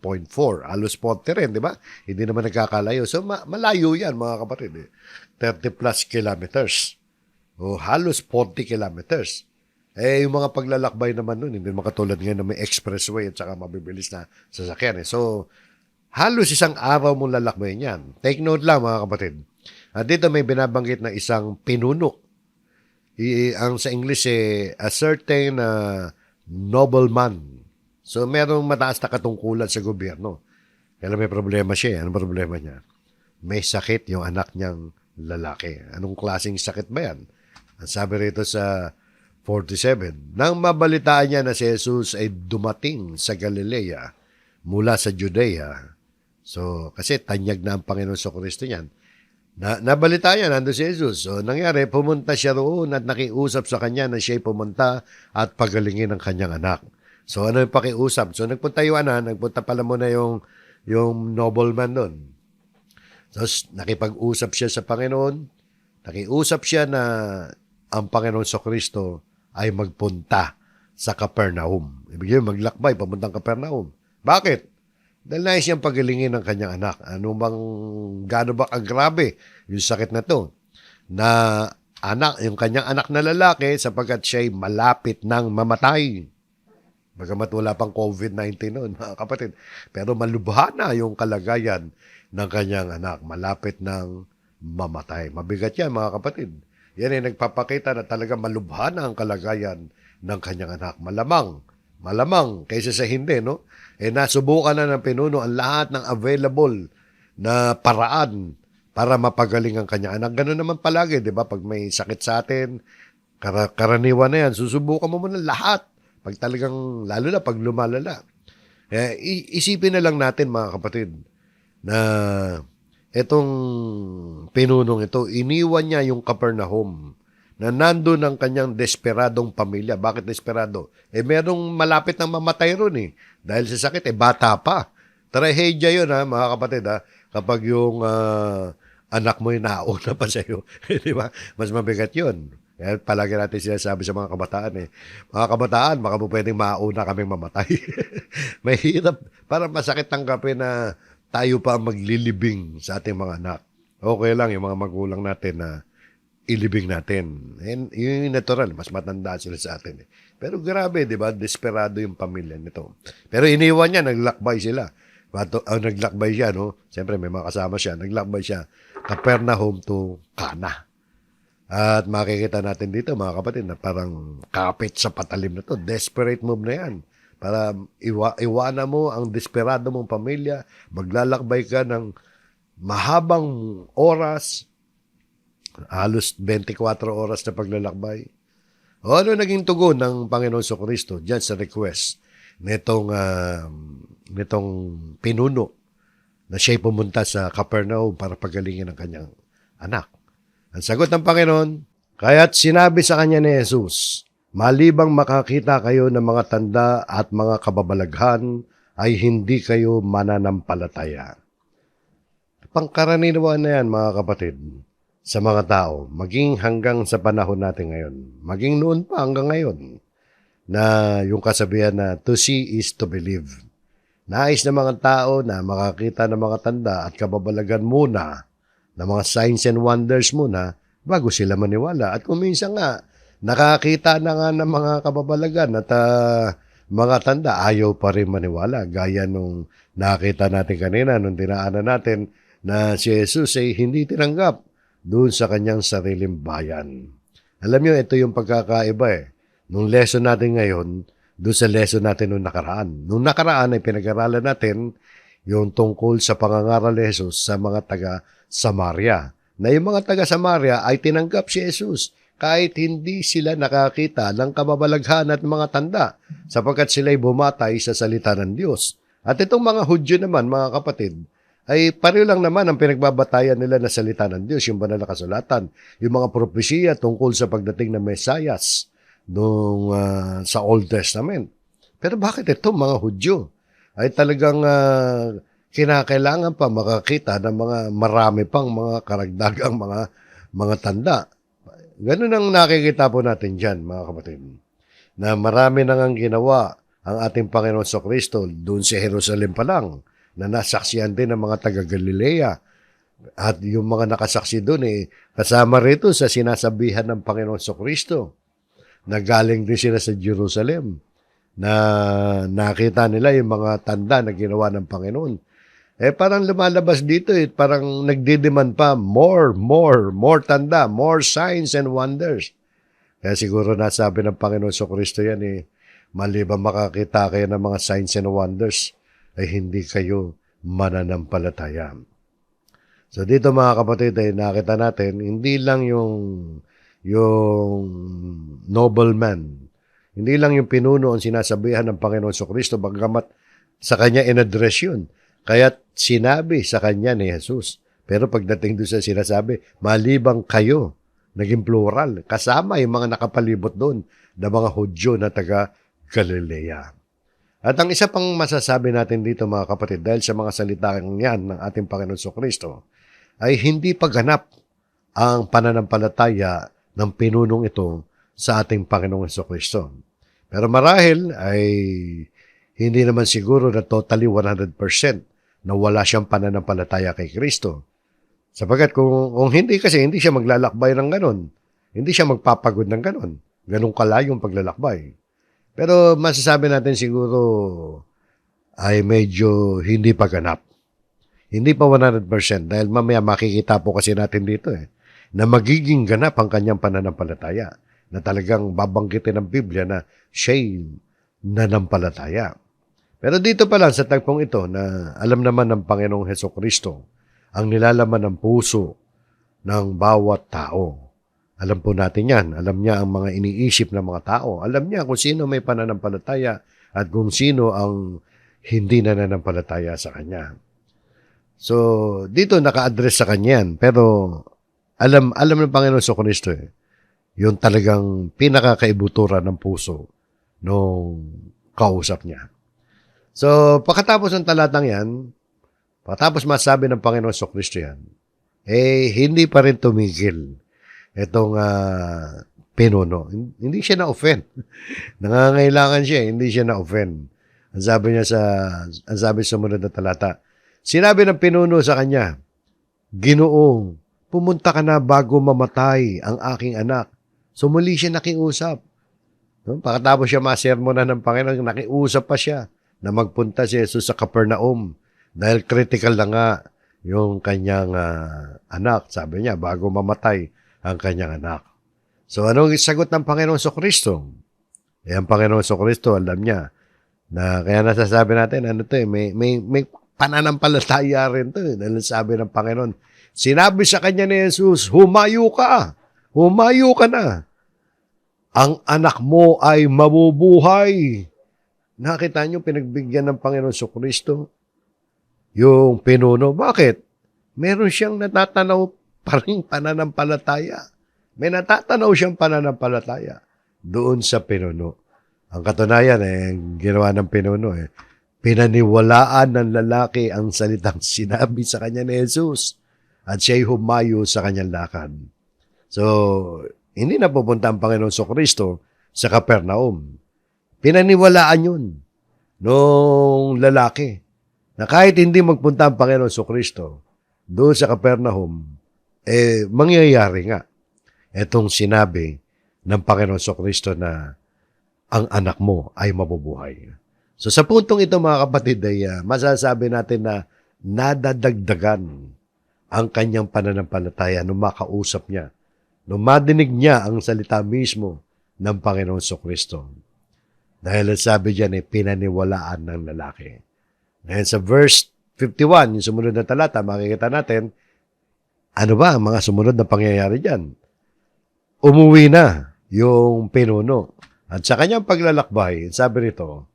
Halos 40 rin, di ba? Hindi naman nagkakalayo. So malayo yan, mga kapatid. 30 plus kilometers. O halos 40 kilometers. Yung mga paglalakbay naman nun, hindi makatulad ngayon na may expressway at saka mabibilis na sasakyan. So, halos isang araw mong lalakbayin yan. Take note lang, mga kapatid. At dito may binabanggit na isang pinuno. Ang sa English a certain nobleman. So, merong mataas na katungkulan sa gobyerno. Kaya may problema siya. Anong problema niya? May sakit yung anak niyang lalaki. Anong klaseng sakit ba yan? Ang sabi rito sa 47, nang mabalitaan niya na si Jesus ay dumating sa Galilea mula sa Judea. So, kasi tanyag na ang Panginoon sa Kristo niyan. Nabalitaan niya, nandun si Jesus. So, nangyari, pumunta siya roon at nakiusap sa kanya na siya'y pumunta at pagalingin ang kanyang anak. So, ano yung pakiusap? So, nagpunta pala muna yung nobleman doon. So, nakipag-usap siya sa Panginoon. Nakiusap siya na ang Panginoon Kristo ay magpunta sa Capernaum. Ibig sabihin, maglakbay, papuntang Capernaum. Bakit? Dahil nais siyang pagalingin ng kanyang anak. Gaano ba kagrabe yung sakit na to? Na yung kanyang anak na lalaki sapagkat siya'y malapit ng mamatay. Bagamat wala pang COVID-19 noon, mga kapatid. Pero malubha na yung kalagayan ng kanyang anak. Malapit ng mamatay. Mabigat yan, mga kapatid. Yan ay nagpapakita na talaga malubha na ang kalagayan ng kanyang anak. Malamang, kaysa sa hindi, no? Nasubukan na ng pinuno ang lahat ng available na paraan para mapagaling ang kanyang anak. Ganun naman palagi, di ba? Pag may sakit sa atin, karaniwan na yan, susubukan mo muna lahat. Pag talagang, lalo na pag lumalala. Isipin na lang natin, mga kapatid, na itong pinunong ito, iniwan niya yung Capernaum na nandun ang kanyang desperadong pamilya. Bakit desperado? Merong malapit ng mamatay ron Dahil sa sakit, bata pa. Trahedya yun, mga kapatid, kapag yung anak mo yung nauna pa sa'yo. Di ba? Mas mabigat yun. Kaya palagi natin sinasabi sa mga kabataan mga kabataan, baka mo pwedeng mauna kaming mamatay. Mahirap, parang masakit tanggapin na tayo pa ang maglilibing sa ating mga anak. Okay lang yung mga magulang natin na ilibing natin. And yung natural, mas matanda sila sa atin. Pero grabe, di ba? Desperado yung pamilya nito. Pero iniwan niya, naglakbay sila. Naglakbay siya, no? Siyempre, may mga kasama siya. Naglakbay siya, Capernaum to Cana. At makikita natin dito, mga kapatid, na parang kapit sa patalim na to. Desperate move na yan. Para iwanan mo ang desperado mong pamilya, maglalakbay ka ng mahabang oras, halos 24 oras na paglalakbay. Ano naging tugon ng Panginoon Kristo diyan sa request nitong pinuno na siya'y pumunta sa Capernaum para pagalingin ang kanyang anak? Ang sagot ng Panginoon, kaya't sinabi sa kanya ni Jesus, malibang makakita kayo ng mga tanda at mga kababalaghan, ay hindi kayo mananampalataya. Pangkaraniwan na yan, mga kapatid, sa mga tao, maging hanggang sa panahon natin ngayon, maging noon pa hanggang ngayon, na yung kasabihan na to see is to believe. Nais ng mga tao na makakita ng mga tanda at kababalagan muna, ng mga signs and wonders muna, bago sila maniwala. At kung minsan nga, nakakita na nga ng mga kababalagan at mga tanda, ayaw pa rin maniwala. Gaya nung nakita natin kanina, nung dinaanan natin na si Jesus ay hindi tinanggap doon sa kanyang sariling bayan. Alam niyo, ito yung pagkakaiba Nung lesson natin ngayon, doon sa lesson natin nung nakaraan. Nung nakaraan ay pinag-aralan natin yung tungkol sa pangangaral ni Jesus sa mga taga-Samaria. Na yung mga taga-Samaria ay tinanggap si Jesus kahit hindi sila nakakita ng kababalaghan at mga tanda sapagkat sila'y bumatay sa salita ng Diyos. At itong mga Hudyo naman, mga kapatid, ay pareho lang naman ang pinagbabatayan nila na salita ng Diyos, yung banal na kasulatan, yung mga propesiya tungkol sa pagdating ng Mesayas sa Old Testament. Pero bakit ito, mga Hudyo, ay talagang kinakailangan pa makakita ng mga marami pang mga karagdagang mga tanda? Ganun ang nakikita po natin dyan, mga kapatid, na marami nang ang ginawa ang ating Panginoon Kristo doon sa Jerusalem pa lang, na nasaksihan din ng mga taga-Galilea. At yung mga nakasaksi doon kasama rito sa sinasabihan ng Panginoon Kristo na galing din sila sa Jerusalem na nakita nila yung mga tanda na ginawa ng Panginoon. Parang lumalabas dito parang nagdidemand pa more tanda, more signs and wonders. Kaya siguro nasabi ng Panginoon Kristo yan maliban makakita kayo ng mga signs and wonders, ay hindi kayo mananampalataya. So dito, mga kapatid, ay nakita natin, hindi lang yung nobleman, hindi lang yung pinuno ang sinasabihan ng Panginoon Kristo, bagamat sa kanya in-address yun. Kaya't sinabi sa kanya ni Jesus. Pero pagdating doon sa sinasabi, malibang kayo, naging plural, kasama yung mga nakapalibot doon na mga Hudyo na taga Galilea. At ang isa pang masasabi natin dito, mga kapatid, dahil sa mga salitang yan ng ating Panginoon Kristo, ay hindi pagganap ang pananampalataya ng pinunong ito sa ating Panginoong Hesukristo. Pero marahil ay hindi naman siguro na totally 100% na wala siyang pananampalataya kay Kristo. Sapagkat kung hindi kasi, hindi siya maglalakbay ng ganon. Hindi siya magpapagod ng ganon. Ganong kalayong paglalakbay. Pero masasabi natin siguro ay medyo hindi pa ganap. Hindi pa 100% dahil mamaya makikita po kasi natin dito na magiging ganap ang kanyang pananampalataya na talagang babanggitin ng Biblia na siya'y nanampalataya. Pero dito pa lang sa tagpong ito na alam naman ng Panginoong Hesukristo ang nilalaman ng puso ng bawat tao. Alam po natin yan. Alam niya ang mga iniisip ng mga tao. Alam niya kung sino may pananampalataya at kung sino ang hindi nananampalataya sa Kanya. So, dito naka-address sa Kanya yan. Pero alam ng Panginoon Hesukristo yung talagang pinakakaibuturan ng puso nung kausap niya. So, pagkatapos ng talatang yan, pagkatapos masabi ng Panginoon Hesukristo yan, hindi pa rin tumigil itong pinuno. Hindi siya na-offend. Nangangailangan siya, hindi siya na-offend. Ang sabi sa sumunod na talata, sinabi ng pinuno sa kanya, Ginoong, pumunta ka na bago mamatay ang aking anak. So muli siya nakiusap. Pagkatapos siya masermonan ng Panginoon, nakiusap pa siya na magpunta si Jesus sa Capernaum dahil critical na nga yung kanyang anak. Sabi niya, bago mamatay ang kanyang anak. So anong sagot ng Panginoon Hesukristo? Ang Panginoon Hesukristo, alam niya na kaya nasasabi natin, may pananampalataya rin to. Dahil sabi ng Panginoon, sinabi sa kanya ni Jesus, humayo ka na. Ang anak mo ay mabubuhay. Nakita niyo, pinagbigyan ng Panginoon Hesukristo yung pinuno. Bakit? Meron siyang natatanaw parang pananampalataya. May natatanaw siyang pananampalataya doon sa pinuno. Ang katunayan, ang ginawa ng pinuno, pinaniwalaan ng lalaki ang salitang sinabi sa kanya ni Jesus at siya'y humayo sa kanyang lakad. So, hindi na pupunta ang Panginoon Hesukristo sa Capernaum. Pinaniwalaan yun nung lalaki na kahit hindi magpunta ang Panginoon Hesukristo doon sa Capernaum, mangyayari nga itong sinabi ng Panginoon Hesukristo na ang anak mo ay mabubuhay. So sa puntong ito mga kapatid ay masasabi natin na nadadagdagan ang kanyang pananampalataya nung makausap niya, nung madinig niya ang salita mismo ng Panginoon Hesukristo. Dahil sabi diyan pinaniwalaan ng lalaki. Ngayon sa verse 51, yung sumunod na talata, makikita natin, ano ba ang mga sumunod na pangyayari diyan? Umuwi na yung pinuno. At sa kanyang paglalakbay, sabi rito,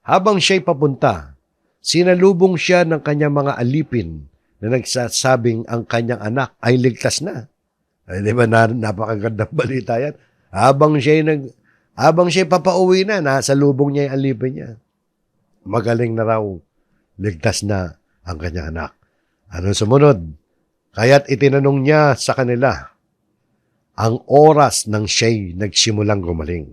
habang siya'y papunta, sinalubong siya ng kanyang mga alipin na nagsasabing ang kanyang anak ay ligtas na. Ay, di ba napakagandang balita yan? Habang siya'y papauwi na, nasa lubong niya yung alipin niya. Magaling na raw, ligtas na ang kanyang anak. Anong sumunod? Kaya't itinanong niya sa kanila ang oras ng siya'y nagsimulang gumaling.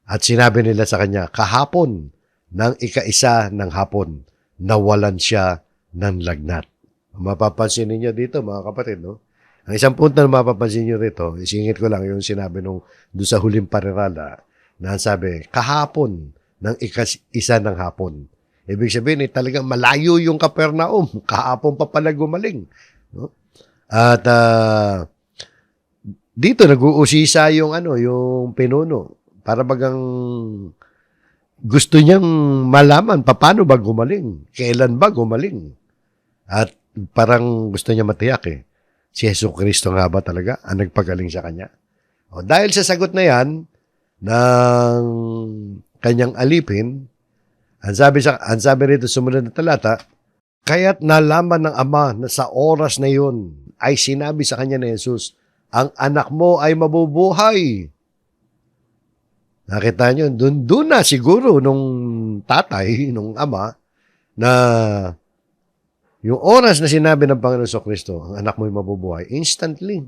At sinabi nila sa kanya, kahapon ng ika-1 ng hapon, nawalan siya ng lagnat. Mapapansin niyo dito mga kapatid, no? Ang isang punto na mapapansin niyo rito, isingit ko lang yung sinabi doon sa huling parirala, na sabi, kahapon ng ika-1 ng hapon. Ibig sabihin, talagang malayo yung Capernaum. Kahapon pa pala gumaling. No? At dito nag-uusisa yung pinuno. Para bagang gusto niyang malaman paano ba gumaling, kailan ba gumaling. At parang gusto niya matiyak si Hesukristo nga ba talaga ang nagpagaling sa kanya. O, dahil sa sagot na yan ng kanyang alipin, ang sabi rito sumunod na talata, kaya't nalaman ng ama na sa oras na yun ay sinabi sa kanya ni Jesus, ang anak mo ay mabubuhay. Nakita nyo, doon na siguro nung tatay, nung ama, na Yung oras na sinabi ng Panginoon Kristo, ang anak mo'y mabubuhay, instantly,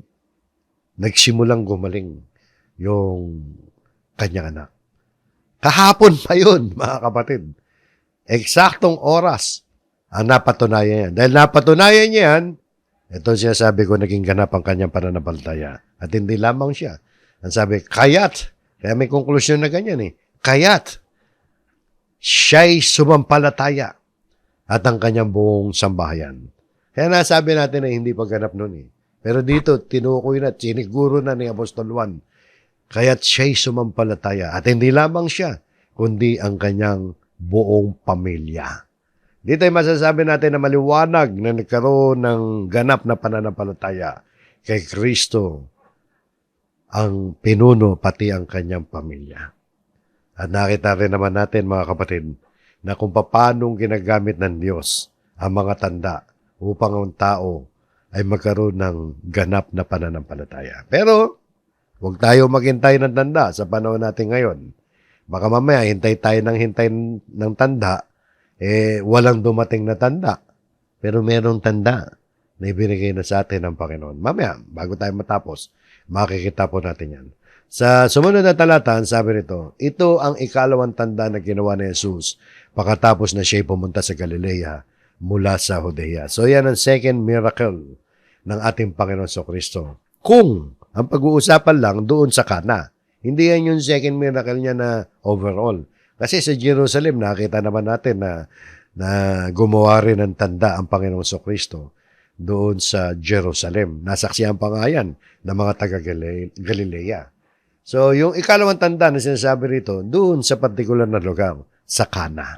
nagsimulang gumaling yung kanyang anak. Kahapon pa yun, mga kapatid. Eksaktong oras ang napatunayan yan. Dahil napatunayan niya yan, ito sinasabi ko, naging ganap ang kanyang pananampalataya. At hindi lamang siya. Ang sabi, kaya't, kaya may konklusyon na ganyan kaya't, siya'y sumampalataya at ang kanyang buong sambahayan. Kaya nasabi natin na hindi pa ganap nun Pero dito, tinukoy na, siniguro na ni Apostol Juan, kaya't siya'y sumampalataya. At hindi lamang siya, kundi ang kanyang buong pamilya. Dito ay masasabi natin na maliwanag na nagkaroon ng ganap na pananampalataya kay Kristo ang pinuno pati ang kanyang pamilya. At nakita rin naman natin mga kapatid na kung paano ginagamit ng Diyos ang mga tanda upang ang tao ay magkaroon ng ganap na pananampalataya. Pero huwag tayo maghintay ng tanda sa panahon natin ngayon. Baka mamaya hintay ng tanda, walang dumating na tanda. Pero merong tanda na ibinigay na sa atin ng Panginoon. Mamaya, bago tayo matapos, makikita po natin yan. Sa sumunod na talata, sabi nito, ito ang ikalawang tanda na ginawa ni Jesus pagkatapos na siya pumunta sa Galilea mula sa Judea. So yan ang second miracle ng ating Panginoon Kristo. Kung ang pag-uusapan lang doon sa Kana, hindi yan yung second miracle niya na overall. Kasi sa Jerusalem, nakita naman natin na gumawa rin ng tanda ang Panginoon Kristo doon sa Jerusalem. Nasaksihan pa nga yan ng mga taga-Galilea. So, yung ikalawang tanda na sinasabi rito, doon sa partikular na lugar, sa Kana.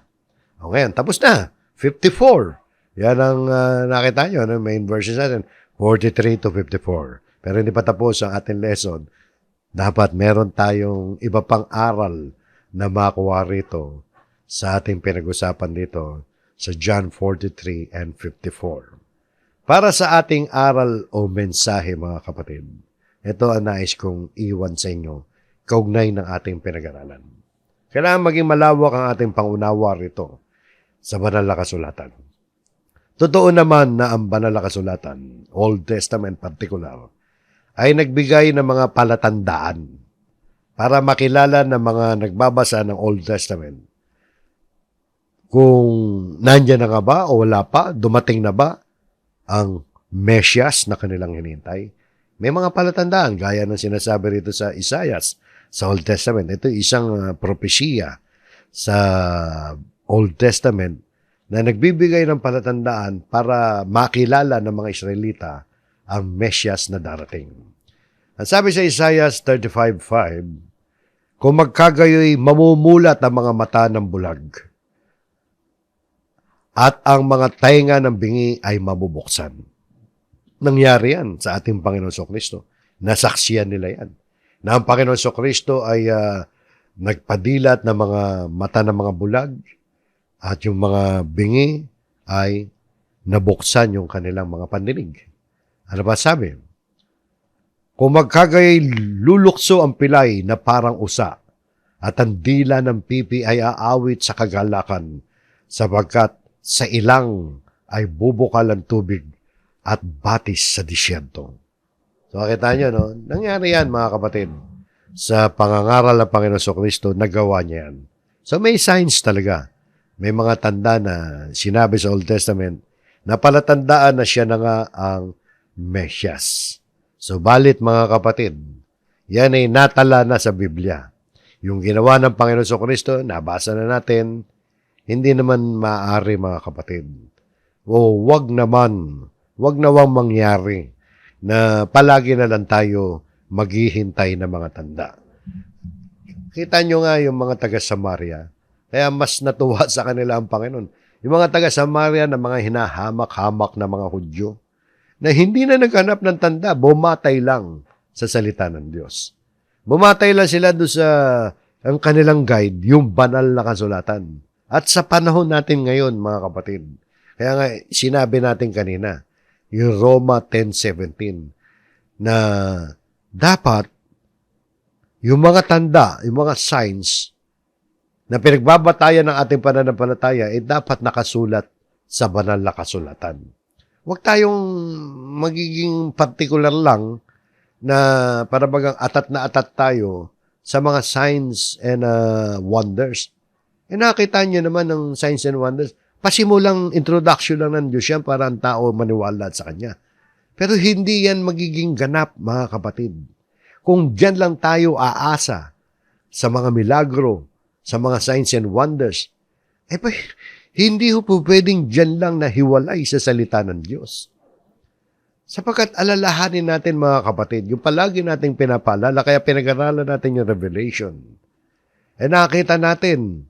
O ngayon, tapos na. 54. Yan ang nakita nyo, main verses natin, 43 to 54. Pero hindi pa tapos ang ating lesson. Dapat meron tayong iba pang aral na makuha rito sa ating pinag-usapan dito sa John 43 and 54. Para sa ating aral o mensahe mga kapatid, ito ang nais kong iwan sa inyo, kaugnay ng ating pinag-aralan. Kailangan maging malawak ang ating pangunawa rito sa banal na kasulatan. Totoo naman na ang banal na kasulatan, Old Testament particular, ay nagbigay ng mga palatandaan para makilala ng mga nagbabasa ng Old Testament kung nandyan na nga ba o wala pa, dumating na ba ang Mesias na kanilang hinintay. May mga palatandaan, gaya ng sinasabi rito sa Isaias, sa Old Testament. Ito isang propesya sa Old Testament na nagbibigay ng palatandaan para makilala ng mga Israelita ang Mesias na darating. Ang sabi sa Isaiah 35:5, kung magkagayoy mamumulat ang mga mata ng bulag at ang mga tainga ng bingi ay mabubuksan. Nangyari yan sa ating Panginoon Kristo. Nasaksiyan nila yan. Na ang Panginoon Kristo ay nagpadilat ng mga mata ng mga bulag at yung mga bingi ay nabuksan yung kanilang mga pandinig. Ano ba sabi? Kung magkagay lulukso ang pilay na parang usa at ang dila ng pipi ay aawit sa kagalakan sapagkat sa ilang ay bubukal ang tubig at batis sa disyerto. So, makita nyo, no? Nangyari yan, mga kapatid. Sa pangangaral ng Panginoon Kristo, nagawa niya yan. So, may signs talaga. May mga tanda na sinabi sa Old Testament na palatandaan na siya na nga ang Mesias. So, balit, mga kapatid, yan ay natala na sa Biblia. Yung ginawa ng Panginoon Kristo, nabasa na natin, hindi naman maaari, mga kapatid. O, wag nawang mangyari na palagi na lang tayo maghihintay ng mga tanda. Kita nyo nga yung mga taga-Samaria, kaya mas natuwa sa kanila ang Panginoon. Yung mga taga-Samaria na mga hinahamak-hamak na mga Hudyo, na hindi na naghanap ng tanda, bumatay lang sa salita ng Diyos. Bumatay lang sila doon sa ang kanilang guide, yung banal na kasulatan. At sa panahon natin ngayon, mga kapatid, kaya nga sinabi natin kanina, yung Roma 10:17, na dapat yung mga tanda, yung mga signs na pinagbabatayan ng ating pananampalataya, dapat nakasulat sa banal na kasulatan. Huwag tayong magiging particular lang na para bagang atat na atat tayo sa mga signs and wonders. Nakita niyo naman ng signs and wonders, pasimulang introduction lang ng Diyos yan para ang tao maniwala sa Kanya. Pero hindi yan magiging ganap, mga kapatid. Kung diyan lang tayo aasa sa mga milagro, sa mga signs and wonders, hindi ho po pwedeng diyan lang nahiwalay sa salita ng Diyos. Sapagkat alalahanin natin, mga kapatid, yung palagi nating pinapaalala, kaya pinag-aralan natin yung Revelation. Nakita natin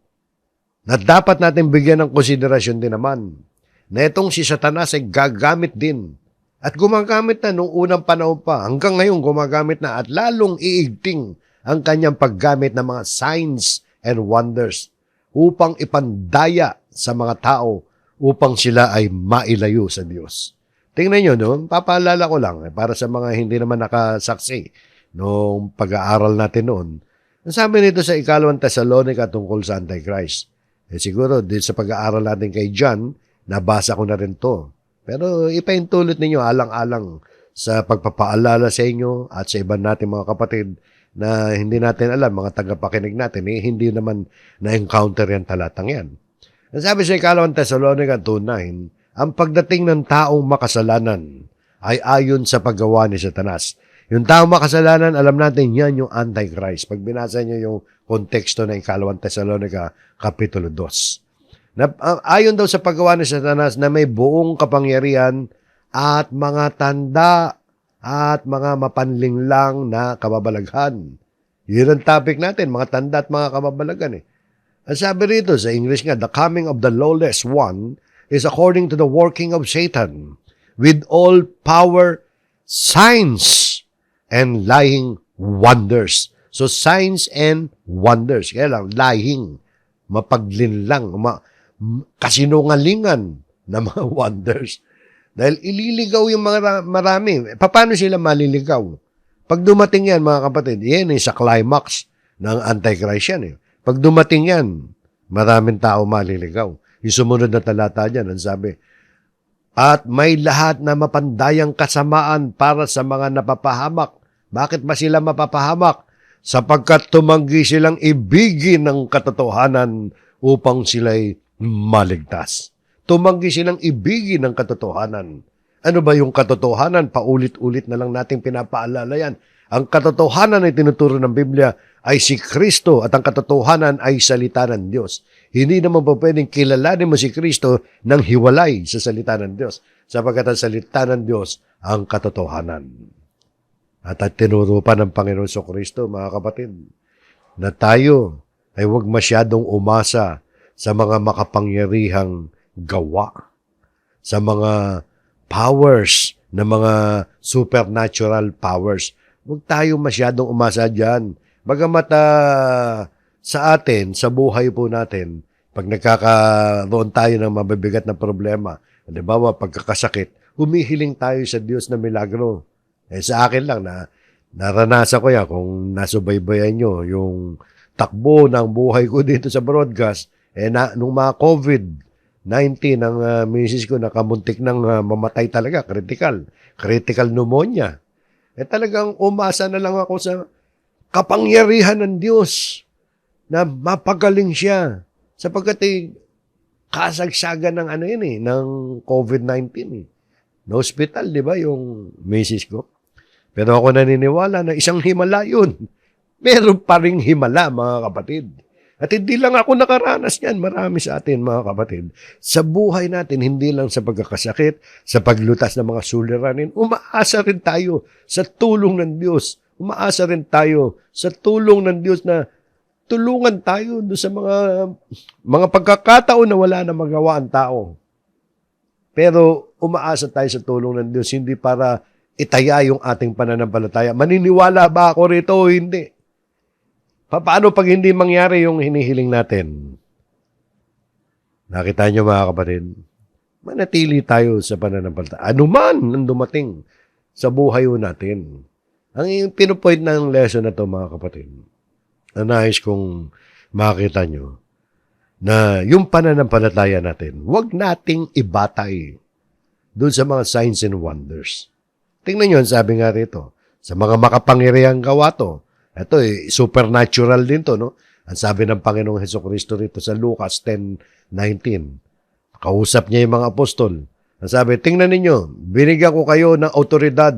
na dapat natin bigyan ng konsiderasyon din naman na itong si Satanas ay gagamit din. At gumagamit na nung unang panahon pa, hanggang ngayon gumagamit na at lalong iigting ang kanyang paggamit ng mga signs and wonders upang ipandaya sa mga tao upang sila ay mailayo sa Diyos. Tingnan nyo, no? Papaalala ko lang para sa mga hindi naman nakasaksi noong pag-aaral natin noon. Ang sabi nito sa 2 Thessalonica tungkol sa Antichrist. Siguro, din sa pag-aaral natin kay John, nabasa ko na rin to. Pero ipaintulot ninyo alang-alang sa pagpapaalala sa inyo at sa iba natin mga kapatid na hindi natin alam, mga tagapakinig natin, hindi naman na-encounter yan talatang yan. Ang sabi sa 2 Thessalonica 2:9, ang pagdating ng taong makasalanan ay ayon sa paggawa ni Satanas. Yung taong makasalanan, alam natin yan yung Antichrist. Pag binasa niyo yung konteksto ng 2 Thessalonica Kapitulo 2. Ayon daw sa paggawa ni Satanas na may buong kapangyarihan at mga tanda at mga mapanlinglang na kababalaghan. Yun ang topic natin, mga tanda at mga kababalaghan. Ang sabi rito sa English nga, the coming of the lawless one is according to the working of Satan with all power, signs, and lying wonders. So, signs and wonders. Kaya lang, lying, mapaglinlang, kasinungalingan na mga wonders. Dahil ililigaw yung mga marami. Paano sila maliligaw? Pag dumating yan, mga kapatid, yan sa climax ng Antichrist yan. Pag dumating yan, maraming tao maliligaw. Yung sumunod na talata dyan, ang sabi, at may lahat na mapandayang kasamaan para sa mga napapahamak. Bakit ba sila mapapahamak? Sapagkat tumanggi silang ibigin ng katotohanan upang sila'y maligtas. Tumanggi silang ibigin ng katotohanan. Ano ba yung katotohanan? Paulit-ulit na lang nating pinapaalala yan. Ang katotohanan ay tinuturo ng Biblia ay si Kristo at ang katotohanan ay salita ng Diyos. Hindi naman po pwedeng kilalanin mo si Kristo nang hiwalay sa salita ng Diyos. Sapagkat ang salita ng Diyos ang katotohanan. At tinuro pa ng Panginoon sa Kristo, mga kapatid, na tayo ay huwag masyadong umasa sa mga makapangyarihang gawa, sa mga powers, na mga supernatural powers. Huwag tayo masyadong umasa dyan. Bagamat sa atin, sa buhay po natin, pag nagkakaroon tayo ng mabibigat na problema, halimbawa pagkakasakit, humihiling tayo sa Diyos na milagro. Sa akin lang na naranasan ko yan, kung nasubaybayan nyo, yung takbo ng buhay ko dito sa broadcast, nung mga COVID-19 ng misis ko, nakamuntik ng mamatay talaga, critical pneumonia. Talagang umasa na lang ako sa kapangyarihan ng Diyos na mapagaling siya. Sapagkat kasagsagan ng ng COVID-19 Na hospital, di ba, yung misis ko? Pero ako naniniwala na isang himala yun. Meron pa ring himala, mga kapatid. At hindi lang ako nakaranas yan. Marami sa atin, mga kapatid. Sa buhay natin, hindi lang sa pagkakasakit, sa paglutas ng mga suliranin, umaasa rin tayo sa tulong ng Diyos. Umaasa rin tayo sa tulong ng Diyos na tulungan tayo sa mga pagkakataon na wala na magawa ang tao. Pero umaasa tayo sa tulong ng Diyos, hindi para itaya yung ating pananampalataya. Maniniwala ba ako rito o hindi? Paano pag hindi mangyari yung hinihiling natin? Nakita niyo, mga kapatid, manatili tayo sa pananampalataya. Ano man ang dumating sa buhay natin. Ang pinupoint ng lesson na to, mga kapatid, na nais kong makita nyo, na yung pananampalataya natin, huwag nating ibatay doon sa mga signs and wonders. Tingnan nyo, sabi nga rito, sa mga makapangyarihang gawa to, ito supernatural din to, no? Ang sabi ng Panginoong Hesukristo rito sa Lucas 10:19, kausap niya yung mga apostol. Ang sabi, tingnan ninyo, binigyan ko kayo ng autoridad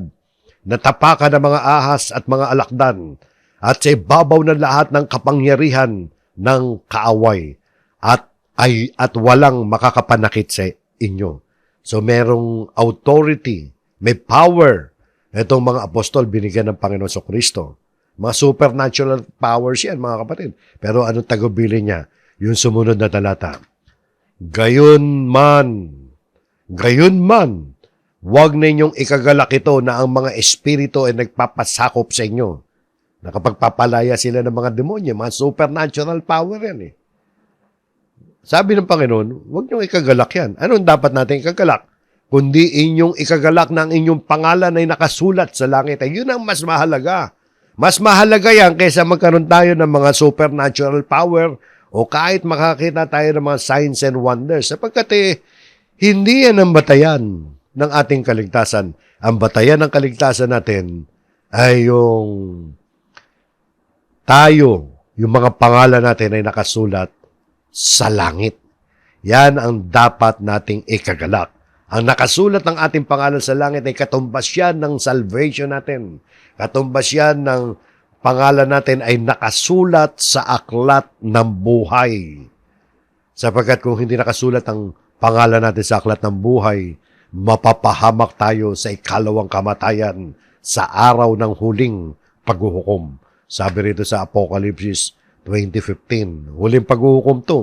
na tapakan ng mga ahas at mga alakdan at sa ibabaw ng lahat ng kapangyarihan ng kaaway at walang makakapanakit sa inyo. So merong authority, may power. Itong mga apostol binigyan ng Panginoon Kristo. Mga supernatural powers yan, mga kapatid. Pero anong tagubilin niya? Yung sumunod na talata. Gayon man, huwag ninyong ikagalak ito na ang mga espiritu ay nagpapasakop sa inyo. Nakapagpapalaya sila ng mga demonyo, mga supernatural power yan eh. Sabi ng Panginoon, huwag niyong ikagalak yan. Anong dapat natin ikagalak? Kundi inyong ikagalak na ang inyong pangalan ay nakasulat sa langit. Ay, yun ang mas mahalaga. Mas mahalaga yan kaysa magkaroon tayo ng mga supernatural power o kahit makakita tayo ng mga signs and wonders. Sapagkat hindi yan ang batayan ng ating kaligtasan. Ang batayan ng kaligtasan natin ay yung mga pangalan natin ay nakasulat sa langit. Yan ang dapat nating ikagalak. Ang nakasulat ng ating pangalan sa langit ay katumbas yan ng salvation natin. Katumbas yan ng pangalan natin ay nakasulat sa aklat ng buhay. Sapagkat kung hindi nakasulat ang pangalan natin sa aklat ng buhay, mapapahamak tayo sa ikalawang kamatayan sa araw ng huling paghuhukom. Sabi rito sa Apocalypse 20:15, huling paghuhukom to.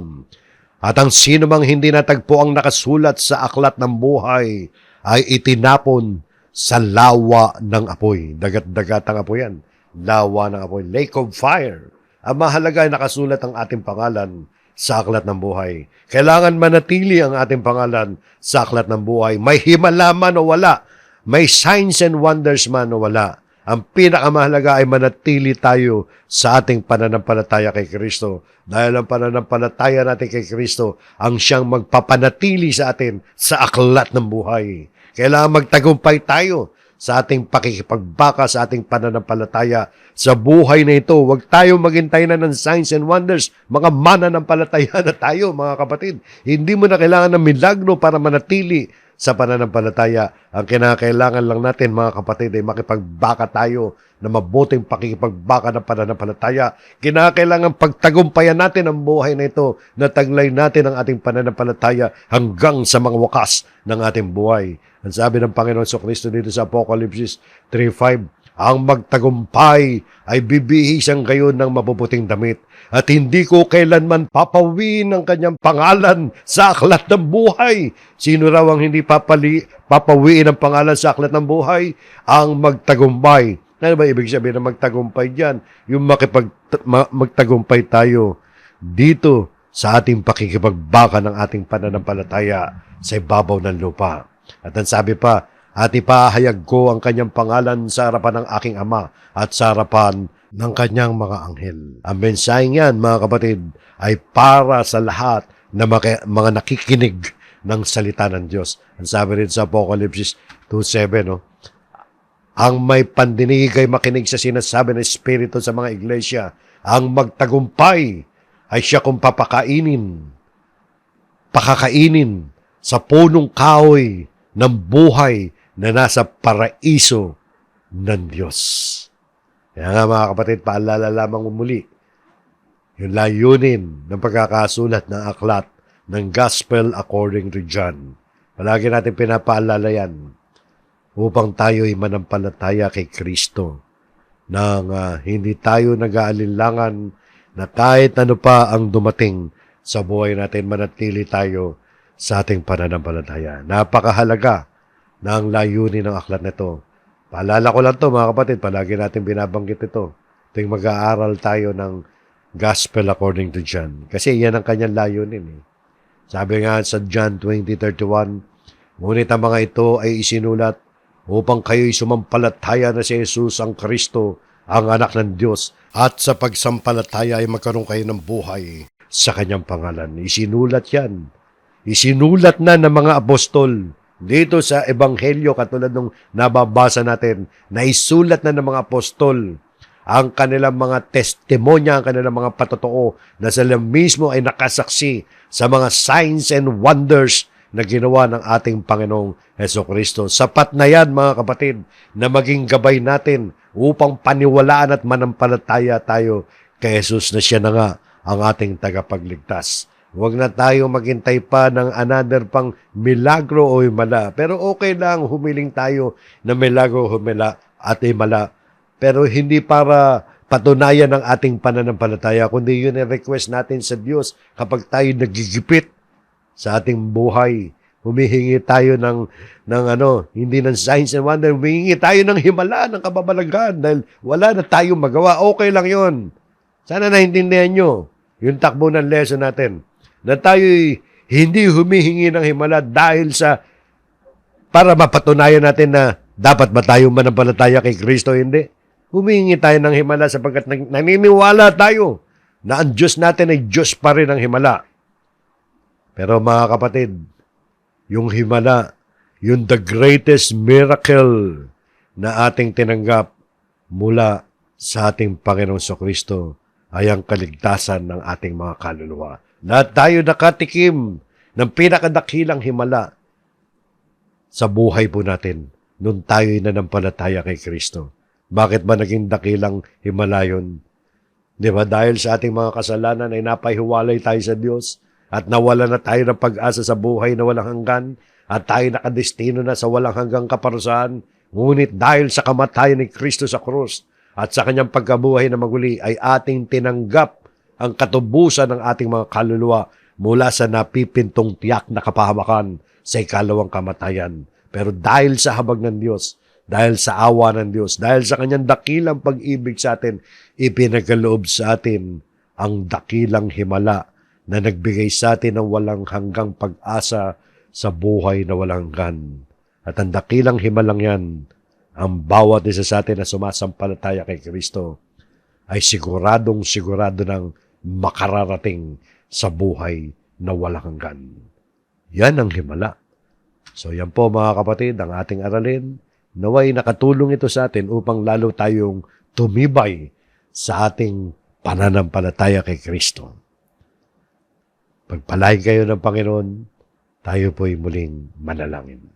At ang sino mang hindi natagpo ang nakasulat sa aklat ng buhay ay itinapon sa lawa ng apoy. Dagat-dagat ang apoy yan. Lawa ng apoy. Lake of fire. Ang mahalaga ay nakasulat ang ating pangalan sa aklat ng buhay. Kailangan manatili ang ating pangalan sa aklat ng buhay. May himala man o wala. May signs and wonders man o wala. Ang pinakamahalaga ay manatili tayo sa ating pananampalataya kay Kristo. Dahil ang pananampalataya natin kay Kristo ang siyang magpapanatili sa atin sa aklat ng buhay. Kailangan magtagumpay tayo sa ating pakikipagbaka, sa ating pananampalataya sa buhay na ito. Huwag tayo maghintay na ng signs and wonders. Mga mananampalataya na tayo, mga kapatid. Hindi mo na kailangan ng milagro para manatili sa pananampalataya. Ang kinakailangan lang natin, mga kapatid, ay makipagbaka tayo na mabuting pakikipagbaka ng pananampalataya. Kinakailangan pagtagumpayan natin ang buhay na ito, na taglay natin ang ating pananampalataya hanggang sa mga wakas ng ating buhay. Ang sabi ng Panginoon Kristo dito sa Apocalypse 3:5, ang magtagumpay ay bibihisan kayo ng mabubuting damit at hindi ko kailanman papawiin ang kanyang pangalan sa aklat ng buhay. Sino raw ang hindi papawiin ang pangalan sa aklat ng buhay? Ang magtagumpay. Ano ba ibig sabihin ng magtagumpay dyan? Yung magtagumpay tayo dito sa ating pakikipagbaka ng ating pananampalataya sa ibabaw ng lupa. At ang sabi pa, at ipahayag ko ang kanyang pangalan sa harapan ng aking Ama at sa harapan ng kanyang mga anghel. Ang mensaheng yan, mga kapatid, ay para sa lahat na mga nakikinig ng salita ng Diyos. Ang sabi rin sa Apocalypse 2:7, no? Ang may pandinig ay makinig sa sinasabi ng Espiritu sa mga iglesia. Ang magtagumpay ay siya kung pakakainin sa punong kahoy ng buhay na nasa paraiso ng Diyos. Kaya nga, mga kapatid, paalala lamang muli yung layunin ng pagkakasulat ng aklat ng Gospel according to John. Palagi natin pinapaalala yan upang tayo ay manampalataya kay Kristo nang hindi tayo nag-aalinlangan na kahit ano pa ang dumating sa buhay natin, manatili tayo sa ating pananampalataya. Napakahalaga na ang layunin ng aklat nito. Paalala ko lang to, mga kapatid, palagi natin binabanggit ito. Tuwing mag-aaral tayo ng Gospel according to John. Kasi yan ang kanyang layunin. Sabi nga sa John 20:31, ngunit ang mga ito ay isinulat upang kayo'y sumampalataya na si Jesus ang Kristo, ang anak ng Diyos, at sa pagsampalataya ay magkaroon kayo ng buhay sa kanyang pangalan. Isinulat yan. Isinulat na ng mga apostol dito sa Ebanghelyo, katulad nung nababasa natin, na isulat na ng mga apostol ang kanilang mga testimonya, ang kanilang mga patotoo na sila mismo ay nakasaksi sa mga signs and wonders na ginawa ng ating Panginoong Hesukristo. Sapat na yan, mga kapatid, na maging gabay natin upang paniwalaan at manampalataya tayo kay Jesus na siya na nga ang ating tagapagligtas. Huwag na tayo maghintay pa ng another pang milagro o himala. Pero okay lang, humiling tayo na milagro o himala at himala. Pero hindi para patunayan ng ating pananampalataya, kundi yun ang request natin sa Diyos kapag tayo nagigipit sa ating buhay. Humihingi tayo ng hindi ng signs and wonder, humihingi tayo ng himala, ng kababalaghan dahil wala na tayong magawa. Okay lang yun. Sana naintindihan nyo yung takbo ng lesson natin na tayo'y hindi humihingi ng himala dahil para mapatunayan natin na dapat ba tayong manampalataya kay Kristo, hindi. Humihingi tayo ng himala sapagkat naniniwala tayo na ang Diyos natin ay Diyos pa rin ang himala. Pero mga kapatid, yung himala, yung the greatest miracle na ating tinanggap mula sa ating Panginoong Kristo ay ang kaligtasan ng ating mga kaluluwa. Na tayo nakatikim ng pinakadakilang himala sa buhay po natin nung tayo'y nanampalataya kay Kristo. Bakit ba naging dakilang himala yun? Di ba? Dahil sa ating mga kasalanan ay napahiwalay tayo sa Diyos at nawala na tayo ng pag-asa sa buhay na walang hanggan at tayo nakadestino na sa walang hanggang kaparusahan. Ngunit dahil sa kamatayan ni Kristo sa krus at sa kanyang pagkabuhay na maguli ay ating tinanggap ang katubusan ng ating mga kaluluwa mula sa napipintong tiyak na kapahamakan sa ikalawang kamatayan. Pero dahil sa habag ng Diyos, dahil sa awa ng Diyos, dahil sa kanyang dakilang pag-ibig sa atin, ipinagkaloob sa atin ang dakilang himala na nagbigay sa atin ng walang hanggang pag-asa sa buhay na walang hanggan. At ang dakilang himalang yan, ang bawat isa sa atin na sumasampalataya kay Kristo ay siguradong ng makararating sa buhay na walang hanggan. Yan ang himala. So yan po mga kapatid, ang ating aralin. Naway nakatulong ito sa atin upang lalo tayong tumibay sa ating pananampalataya kay Kristo. Pagpalain kayo ng Panginoon, tayo po'y muling manalangin.